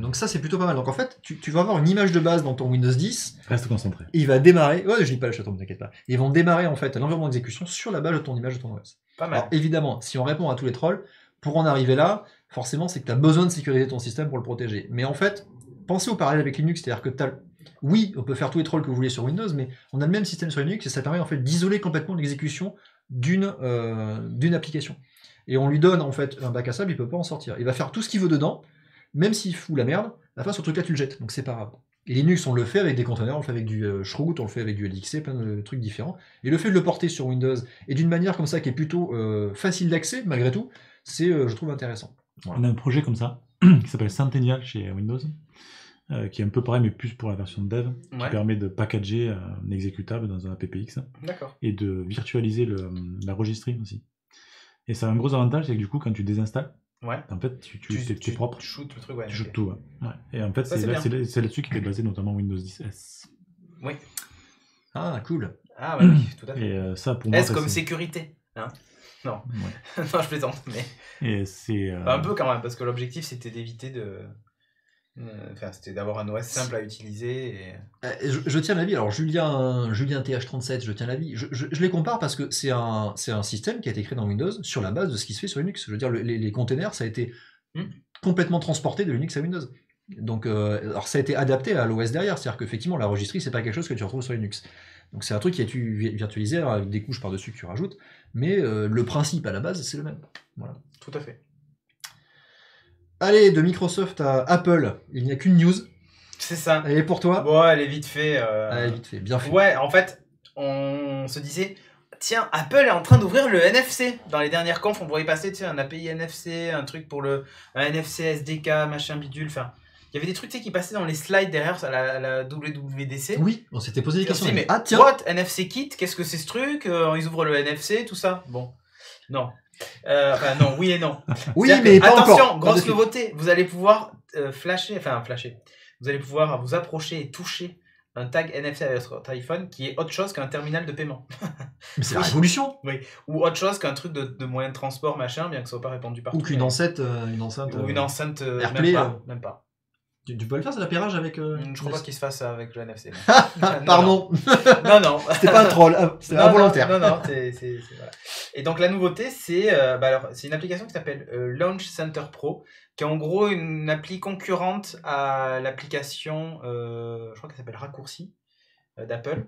Donc ça c'est plutôt pas mal. Donc en fait, tu vas avoir une image de base dans ton Windows 10. Reste concentré. Et il va démarrer. Ouais, je lis pas le chaton, ne t'inquiète pas. Ils vont démarrer en fait l'environnement d'exécution sur la base de ton image de ton OS. Pas mal. Alors évidemment, si on répond à tous les trolls, pour en arriver là, forcément c'est que tu as besoin de sécuriser ton système pour le protéger. Mais en fait, pensez au parallèle avec Linux, c'est-à-dire que oui, on peut faire tous les trolls que vous voulez sur Windows, mais on a le même système sur Linux et ça permet en fait d'isoler complètement l'exécution d'une application. Et on lui donne en fait un bac à sable, il peut pas en sortir. Il va faire tout ce qu'il veut dedans. Même s'il fout la merde, la fin, ce truc-là, tu le jettes, donc c'est pas grave. Et Linux, on le fait avec des containers, on le fait avec du chroot, on le fait avec du LXC, plein de trucs différents. Et le fait de le porter sur Windows, et d'une manière comme ça, qui est plutôt facile d'accès, malgré tout, c'est, je trouve, intéressant. Voilà. On a un projet comme ça, qui s'appelle Centennial chez Windows, qui est un peu pareil, mais plus pour la version de dev, qui permet de packager un exécutable dans un AppX, et de virtualiser la registry aussi. Et ça a un gros avantage, c'est que du coup, quand tu désinstalles, en fait, tu es propre. Tu shootes le truc, tu shootes tout, Et en fait, c'est là-dessus qu'était basé notamment Windows 10S. Oui. Ah, cool. Ah, oui, tout à fait. Et ça, pour moi, S comme sécurité. Hein non. Non, je plaisante, mais... Et c'est... Un peu quand même, parce que l'objectif, c'était d'éviter de... Enfin, c'était d'avoir un OS simple à utiliser. Et... Je tiens l'avis. Alors, Julien TH37, je tiens l'avis. Je les compare parce que c'est un système qui a été créé dans Windows sur la base de ce qui se fait sur Linux. Je veux dire, les containers, ça a été complètement transporté de Linux à Windows. Donc, alors ça a été adapté à l'OS derrière. C'est-à-dire qu'effectivement, la registry, c'est pas quelque chose que tu retrouves sur Linux. Donc, c'est un truc qui a été virtualisé avec des couches par-dessus que tu rajoutes. Mais le principe à la base, c'est le même. Voilà. Tout à fait. Allez, de Microsoft à Apple, il n'y a qu'une news. C'est ça. Elle est pour toi? Bon, elle est vite fait. Allez, vite fait, bien fait. Ouais, en fait, on se disait, tiens, Apple est en train d'ouvrir le NFC. Dans les dernières confs, on voyait passer, tu sais, un API NFC, un truc pour un NFC SDK, machin bidule. Enfin, il y avait des trucs, tu sais, qui passaient dans les slides derrière à la WWDC. Oui, on s'était posé des Et on questions. s'est dit, mais Ah tiens, what, NFC Kit, qu'est-ce que c'est ce truc? Ils ouvrent le NFC, tout ça. Bon, non. Enfin, non, oui et non. oui, C'est-à-dire mais que, pas attention, encore. grosse nouveauté, vous allez pouvoir flasher. Vous allez pouvoir vous approcher et toucher un tag NFC avec votre iPhone qui est autre chose qu'un terminal de paiement. Mais c'est la révolution. Ou autre chose qu'un truc de moyen de transport, machin, bien que ça soit pas répandu partout. Ou qu'une enceinte, Ou une enceinte, AirPlay, même pas. Tu peux le faire, c'est l'appairage avec. Je crois pas qu'il se fasse ça avec le NFC. Pardon. Non. C'était pas un troll, c'était involontaire. Non, voilà. Et donc la nouveauté, c'est c'est une application qui s'appelle Launch Center Pro, qui est en gros une appli concurrente à l'application, je crois qu'elle s'appelle Raccourci d'Apple,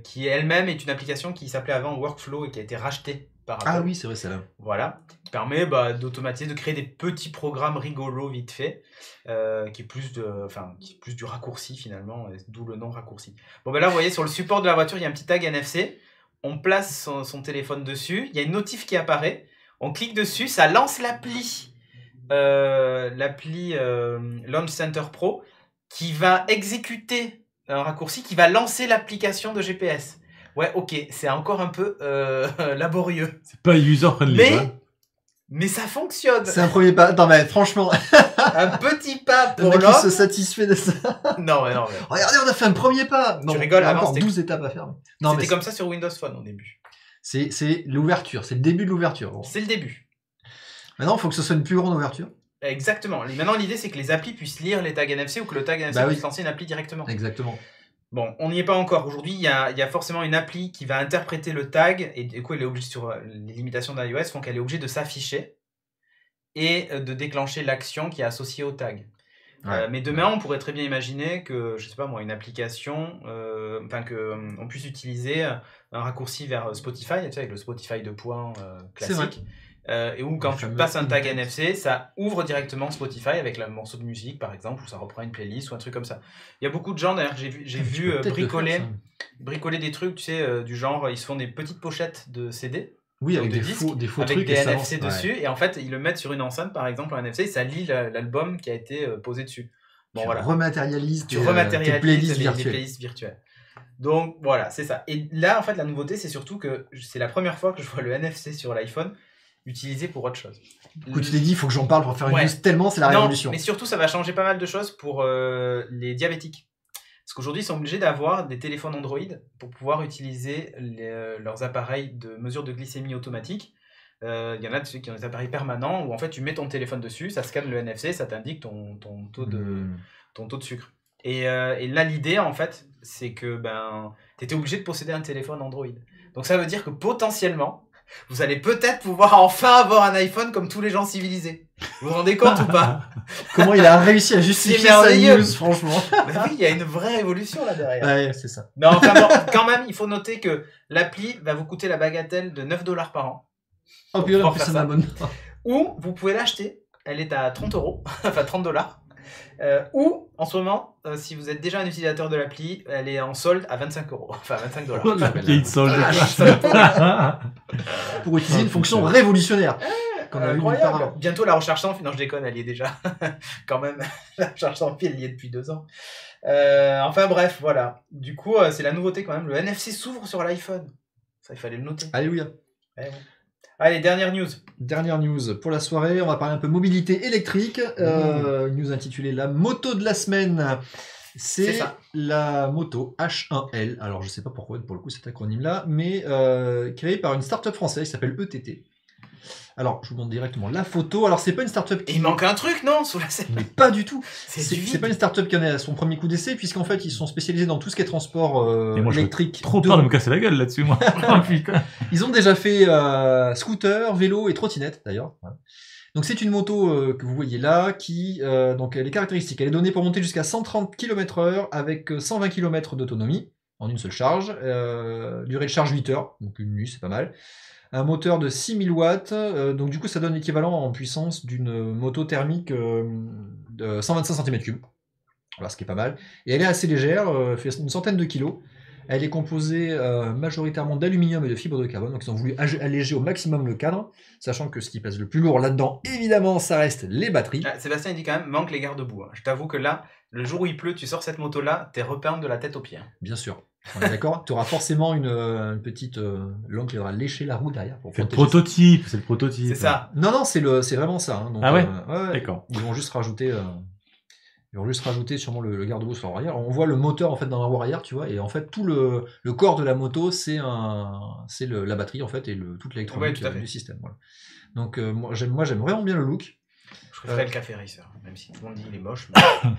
qui elle-même est une application qui s'appelait avant Workflow et qui a été rachetée par Apple. Ah oui, c'est vrai, celle-là. Voilà, qui permet d'automatiser, de créer des petits programmes rigolos vite fait, qui est plus du raccourci finalement, d'où le nom raccourci. Bon ben là, vous voyez, sur le support de la voiture, il y a un petit tag NFC, on place son téléphone dessus, il y a une notif qui apparaît, on clique dessus, ça lance l'appli Launch Center Pro, qui va exécuter un raccourci, qui va lancer l'application de GPS. Ouais, ok, c'est encore un peu laborieux. C'est pas user-friendly. Mais ça fonctionne. C'est un premier pas. Attends, mais franchement. Un petit pas Le pour mec l'homme. qui se satisfait de ça. Non. Regardez, on a fait un premier pas. Non, rigoles, il y a avant, encore c'était- 12 étapes à faire. Non, mais C'était comme ça sur Windows Phone au début. c'est l'ouverture, c'est le début de l'ouverture. Bon. C'est le début. Maintenant, il faut que ce soit une plus grande ouverture. Exactement. Maintenant, l'idée, c'est que les applis puissent lire les tags NFC ou que le tag NFC puisse lancer une appli directement. Exactement. Bon, on n'y est pas encore. Aujourd'hui, il y a forcément une appli qui va interpréter le tag et du coup, elle est obligée, sur les limitations d'iOS, font qu'elle est obligée de s'afficher et de déclencher l'action qui est associée au tag. Ouais. Mais demain, on pourrait très bien imaginer que, je sais pas moi, une application, on puisse utiliser un raccourci vers Spotify, tu sais, avec le Spotify de points C'est vrai. classique. Et où quand Le tu fameux passes un tag index. NFC, ça ouvre directement Spotify avec le morceau de musique par exemple, ou ça reprend une playlist ou un truc comme ça. Il y a beaucoup de gens d'ailleurs, j'ai vu Peut-être le bricoler, faire, ça. bricoler des trucs, tu sais, du genre, ils se font des petites pochettes de CD. Oui, avec de des disques, faux avec trucs. des et ça NFC lance. dessus, et en fait ils le mettent sur une enceinte par exemple, un NFC, et ça lit l'album qui a été posé dessus. Bon Tu voilà. rematérialises Tu tes rematérialises playlists les virtuelles. playlists virtuelles. Donc voilà, c'est ça. Et là, en fait, la nouveauté, c'est surtout que c'est la première fois que je vois le NFC sur l'iPhone utilisé pour autre chose. Écoute, tu t'es dit, il faut que j'en parle pour faire une Ouais. news tellement c'est la Non, révolution. mais surtout, ça va changer pas mal de choses pour les diabétiques. Parce qu'aujourd'hui, ils sont obligés d'avoir des téléphones Android pour pouvoir utiliser leurs appareils de mesure de glycémie automatique. Il y en a qui ont des appareils permanents où en fait tu mets ton téléphone dessus, ça scanne le NFC, ça t'indique ton taux de sucre. Et là, l'idée, en fait, c'est que tu étais obligé de posséder un téléphone Android. Donc ça veut dire que potentiellement, vous allez peut-être pouvoir enfin avoir un iPhone comme tous les gens civilisés. Vous vous rendez compte ou pas? Comment il a réussi à justifier sa merveilleux. news, franchement. Bah oui, il y a une vraie révolution là derrière. Ouais, c'est ça. Mais enfin bon, quand même, il faut noter que l'appli va vous coûter la bagatelle de 9$ par an. Oh, purée, en pouvoir plus, faire ça ça. m'abonne. Ou vous pouvez l'acheter, elle est à 30€, enfin 30$. Ou en ce moment, si vous êtes déjà un utilisateur de l'appli, elle est en solde à 25€, enfin 25$. La vieille solde. Pour utiliser une fonction révolutionnaire. Qu'on a eu nulle part Incroyable. avant. Bientôt la recherche sans fil. Non, je déconne, elle y est déjà. Quand même, la recherche sans fil, elle y est depuis 2 ans. Enfin bref, voilà. Du coup, c'est la nouveauté quand même. Le NFC s'ouvre sur l'iPhone. Ça, il fallait le noter. Alléluia. Ouais. Allez, dernière news. Dernière news pour la soirée, on va parler un peu mobilité électrique. Une news intitulée La moto de la semaine. C'est C'est ça. la moto H1L. Alors je sais pas pourquoi pour le coup cet acronyme là, mais créée par une start-up française qui s'appelle ETT. Alors je vous montre directement la photo. Alors c'est pas une start-up Et qui... il manque un truc, non, sous la scène. Mais pas du tout. C'est du C'est vide. pas une start-up qui en est à son premier coup d'essai, puisqu'en fait ils sont spécialisés dans tout ce qui est transport Et moi, je électrique. Trop peur de me casser la gueule là-dessus, moi. Oh, putain. Ils ont déjà fait scooter, vélo et trottinette d'ailleurs. Voilà. Donc c'est une moto que vous voyez là, qui donc elle est caractéristique. Elle est donnée pour monter jusqu'à 130 km/h avec 120 km d'autonomie en une seule charge. Durée de charge 8 heures, donc une nuit c'est pas mal. un moteur de 6000 watts, donc du coup ça donne l'équivalent en puissance d'une moto thermique de 125 cm3. Voilà, ce qui est pas mal. Et elle est assez légère, fait une centaine de kilos. Elle est composée majoritairement d'aluminium et de fibres de carbone, donc ils ont voulu alléger au maximum le cadre, sachant que ce qui pèse le plus lourd là-dedans, évidemment, ça reste les batteries. Ah, Sébastien il dit quand même, manque les garde-boue. Hein. Je t'avoue que là, le jour où il pleut, tu sors cette moto-là, t'es repeint de la tête aux pieds. Hein. Bien sûr. On est d'accord. Tu auras forcément une petite lampe qui aura léché la roue derrière. Pour C'est le protéger prototype, c'est le prototype. C'est ça. Non, c'est vraiment ça. Hein. Donc, Ah ouais, ouais. D'accord. Ils vont juste rajouter sûrement le garde-boue sur la roue arrière. Alors, on voit le moteur en fait dans la roue arrière, tu vois, et en fait tout le corps de la moto, c'est la batterie en fait et toute l'électronique Ouais, tout à fait. du système. Voilà. Donc moi j'aime vraiment bien le look. Je préférais le café racer, même si tout le monde dit il est moche.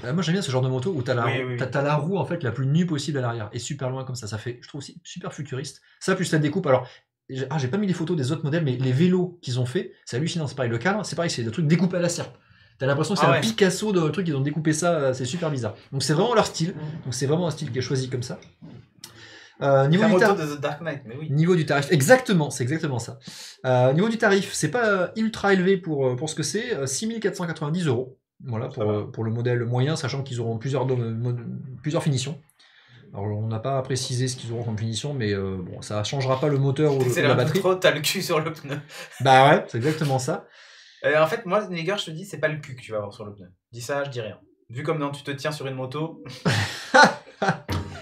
Mais... Moi j'aime bien ce genre de moto où t'as Oui. t'as la roue en fait la plus nue possible à l'arrière et super loin comme ça. Ça fait, je trouve aussi super futuriste. Ça plus la découpe. Alors j'ai pas mis les photos des autres modèles, mais les vélos qu'ils ont fait, c'est hallucinant. C'est pareil, le cadre, c'est pareil, c'est des trucs découpés à la serpe. T'as l'impression que c'est un Picasso de truc, ils ont découpé ça, c'est super bizarre. Donc c'est vraiment leur style. Donc c'est vraiment un style qui est choisi comme ça. Niveau du moto de The Dark Knight, mais oui. Niveau du tarif, exactement, c'est exactement ça. Niveau du tarif, c'est pas ultra élevé pour ce que c'est, 6490 €. Voilà, pour le modèle moyen, sachant qu'ils auront plusieurs finitions. Alors on n'a pas précisé ce qu'ils auront comme finition, mais bon, ça changera pas le moteur ou la batterie. Trop, t'as le cul sur le pneu. Bah ouais, c'est exactement ça. En fait, moi, Nigger, je te dis, c'est pas le cul que tu vas avoir sur le pneu. Dis ça, je dis rien. Vu comme tu te tiens sur une moto,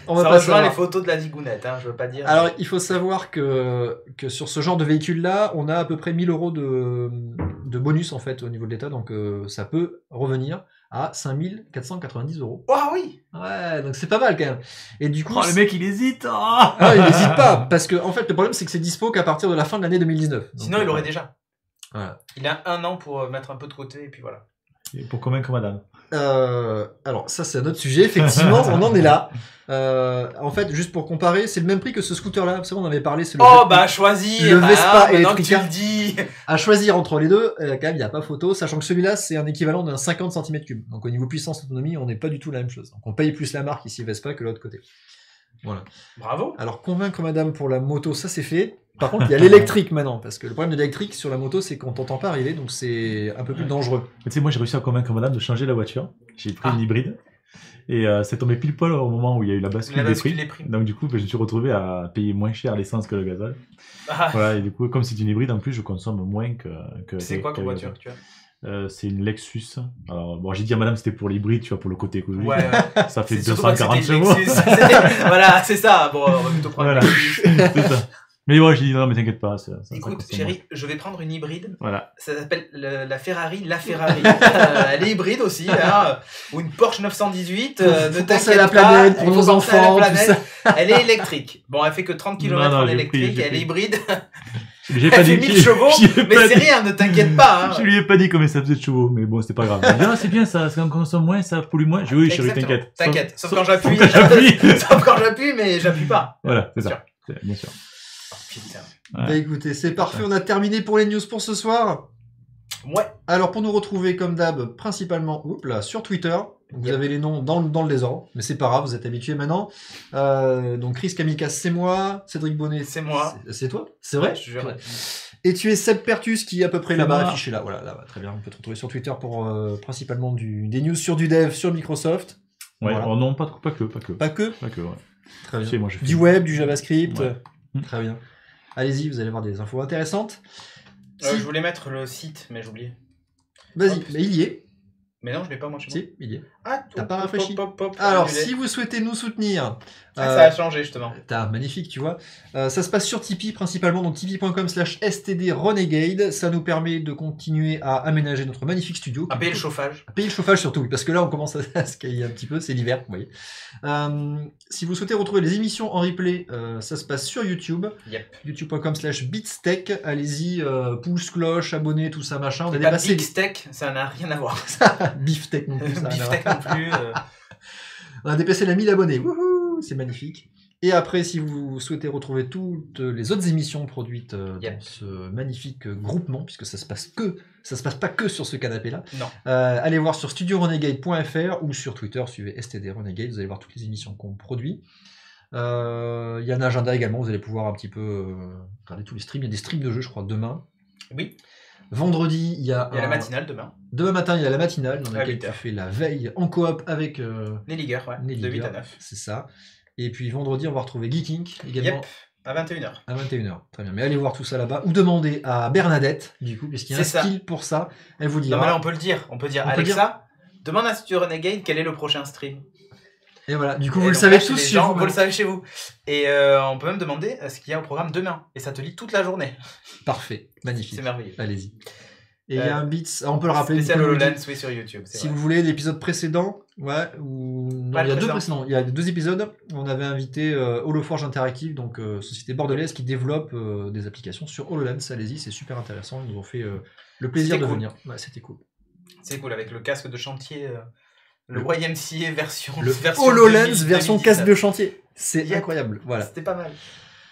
on va ça pas rejoint les photos de la zigounette, hein, je veux pas dire. Alors, il faut savoir que sur ce genre de véhicule-là, on a à peu près 1000 € de bonus en fait au niveau de l'État, donc ça peut revenir à 5490 €. Oh oui. Ouais, donc c'est pas mal quand même. Et du coup, le mec il hésite. Ah, il n'hésite pas, parce que en fait le problème c'est que c'est dispo qu'à partir de la fin de l'année 2019. Donc, sinon, il l'aurait déjà. Voilà. Il a 1 an pour mettre un peu de côté et puis voilà. Et pour convaincre madame. Alors ça c'est un autre sujet, effectivement, on en est là. En fait, juste pour comparer, c'est le même prix que ce scooter-là. Vous savez, on avait parlé. C'est le choisis. Le Vespa Electrica. Tu le dis. À choisir entre les deux, quand même, il n'y a pas photo, sachant que celui-là, c'est un équivalent d'un 50 cm3. Donc au niveau puissance autonomie, on n'est pas du tout la même chose. Donc on paye plus la marque ici Vespa que l'autre côté. Voilà. Bravo. Alors convaincre madame pour la moto, ça c'est fait. Par contre, il y a l'électrique maintenant, parce que le problème de l'électrique sur la moto, c'est qu'on t'entend pas arriver, donc c'est un peu plus dangereux. Tu sais, moi j'ai réussi à convaincre madame de changer la voiture. J'ai pris une hybride. Et c'est tombé pile poil au moment où il y a eu la bascule des prix. Donc du coup, je me suis retrouvé à payer moins cher l'essence que le gazole. Voilà, et du coup, comme c'est une hybride, en plus, je consomme moins que c'est quoi comme voiture que tu as? C'est une Lexus. Alors, bon, j'ai dit à madame c'était pour l'hybride, tu vois, pour le côté écologique. Ouais. Ça fait 240 chevaux. Voilà, c'est ça. Bon, on va plutôt prendre voilà. C'est ça. Mais moi, j'ai dit non, mais t'inquiète pas. Écoute, chérie, je vais prendre une hybride. Voilà. Ça s'appelle la Ferrari. Elle est hybride aussi, hein, ou une Porsche 918. Ne t'inquiète la planète, pour nos enfants, tout ça. Elle est électrique. Bon, elle fait que 30 km en électrique, elle est hybride. J'ai pas dit 1000 chevaux, mais c'est rien, ne t'inquiète pas. Hein. Je lui ai pas dit combien ça faisait de chevaux, mais bon, c'était pas grave. Non, c'est bien ça, ça consomme moins, ça pollue moins. Je dis oui, chérie, t'inquiète. T'inquiète, sauf quand j'appuie. Sauf quand j'appuie, mais j'appuie pas. Voilà, c'est ça. Bien sûr. Oh, putain. Ouais. Bah écoutez, c'est parfait, on a terminé pour les news pour ce soir. Ouais. Alors pour nous retrouver comme d'hab, principalement sur Twitter. Vous avez les noms dans le désordre, mais c'est pas grave, vous êtes habitués maintenant. Donc Chris Kamikaze, c'est moi. Cédric Bonnet, c'est moi. C'est toi? C'est vrai? Ouais, je te jure. Et tu es Seb Pertus qui est à peu près là-bas, affiché là. Voilà, là-bas, très bien. On peut te retrouver sur Twitter pour principalement des news sur du dev, sur Microsoft. Ouais, voilà. Oh non, pas que. Pas que, ouais. Très bien. Tu sais, moi, du web, du JavaScript. Ouais. Très bien. Allez-y, vous allez voir des infos intéressantes. Je voulais mettre le site, mais j'ai oublié. Vas-y, mais il y est. Mais non, je l'ai pas moi chez moi. Si, il y est. Ah, t'as pas rafraîchi. Pop, alors, si vous souhaitez nous soutenir... ça a changé, justement. Magnifique, tu vois. Ça se passe sur Tipeee, principalement, donc tipeee.com/stdrenegade. Ça nous permet de continuer à aménager notre magnifique studio. À payer le chauffage. À payer le chauffage, surtout, oui, parce que là, on commence à se cailler un petit peu, c'est l'hiver, vous voyez. Si vous souhaitez retrouver les émissions en replay, ça se passe sur YouTube. Yep. youtube.com/beatstech. Allez-y, pouce, cloche, abonnez, tout ça, machin. On a dépassé... Beefsteak, ça n'a rien à voir. Beefsteak non plus. Beefsteak non plus. On a dépassé la 1000 abonnés. Wouhou, c'est magnifique. Et après, si vous souhaitez retrouver toutes les autres émissions produites dans ce magnifique groupement, puisque ça se passe pas que sur ce canapé-là, allez voir sur studiorenegade.fr ou sur Twitter, suivez STD Renegade, vous allez voir toutes les émissions qu'on produit. Il y a un agenda également, vous allez pouvoir un petit peu regarder tous les streams. Il y a des streams de jeux, je crois, demain. Oui. Vendredi, il y a la matinale demain. Demain matin, il y a la matinale dans À laquelle 8 tu heures. fais la veille en coop avec Les ligueurs, ouais. les De 8 ligueurs. à 9. C'est ça. Et puis vendredi, on va retrouver Geeking également. Yep. À 21h. À 21h. Très bien. Mais allez voir tout ça là-bas. Ou demandez à Bernadette, du coup, puisqu'il y a un C'est ça. skill pour ça. Elle vous Non, dira. mais là, on peut le dire. On peut dire, On peut Alexa, demande à Studio Renegade quel est le prochain stream. Et voilà. Du coup, Et vous le donc savez là, chez tous les chez gens, vous. vous le savez chez vous. Et on peut même demander ce qu'il y a au programme demain. Et ça te lit toute la journée. Parfait. Magnifique. C'est merveilleux. Allez-y. Et il y a un bits. On peut le rappeler. Spécial Nicolas nous dit, HoloLens, oui, sur YouTube. c'est Si vrai. vous voulez, l'épisode précédent, ouais, ou non, Pas il y a le deux précédent. précédents. Il y a 2 épisodes. On avait invité Holoforge Interactive, donc société bordelaise qui développe des applications sur HoloLens. Allez-y, c'est super intéressant. Ils nous ont fait le plaisir C'était de cool. venir. Ouais, c'était cool. C'est cool, avec le casque de chantier. Le Le- YMCA version. Le version HoloLens 2000, version 2019. casque de chantier. C'est Yep. incroyable. Voilà. C'était pas mal.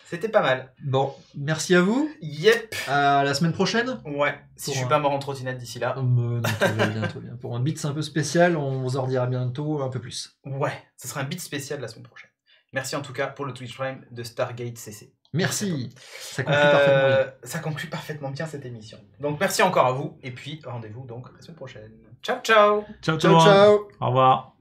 C'était pas mal. Bon, merci à vous. Yep. À la semaine prochaine. Ouais. Si Pour je suis un- pas mort en trottinette d'ici là. Non, tout va bien, tout va bien. Pour un beats un peu spécial, on vous en redira bientôt un peu plus. Ouais. Ce sera un beat spécial la semaine prochaine. Merci en tout cas pour le Twitch Prime de Stargate CC. Merci. Ça conclut parfaitement bien. Ça conclut parfaitement bien cette émission. Donc merci encore à vous. Et puis rendez-vous donc la semaine prochaine. Ciao ciao. Ciao, Ciao, ciao. Au revoir.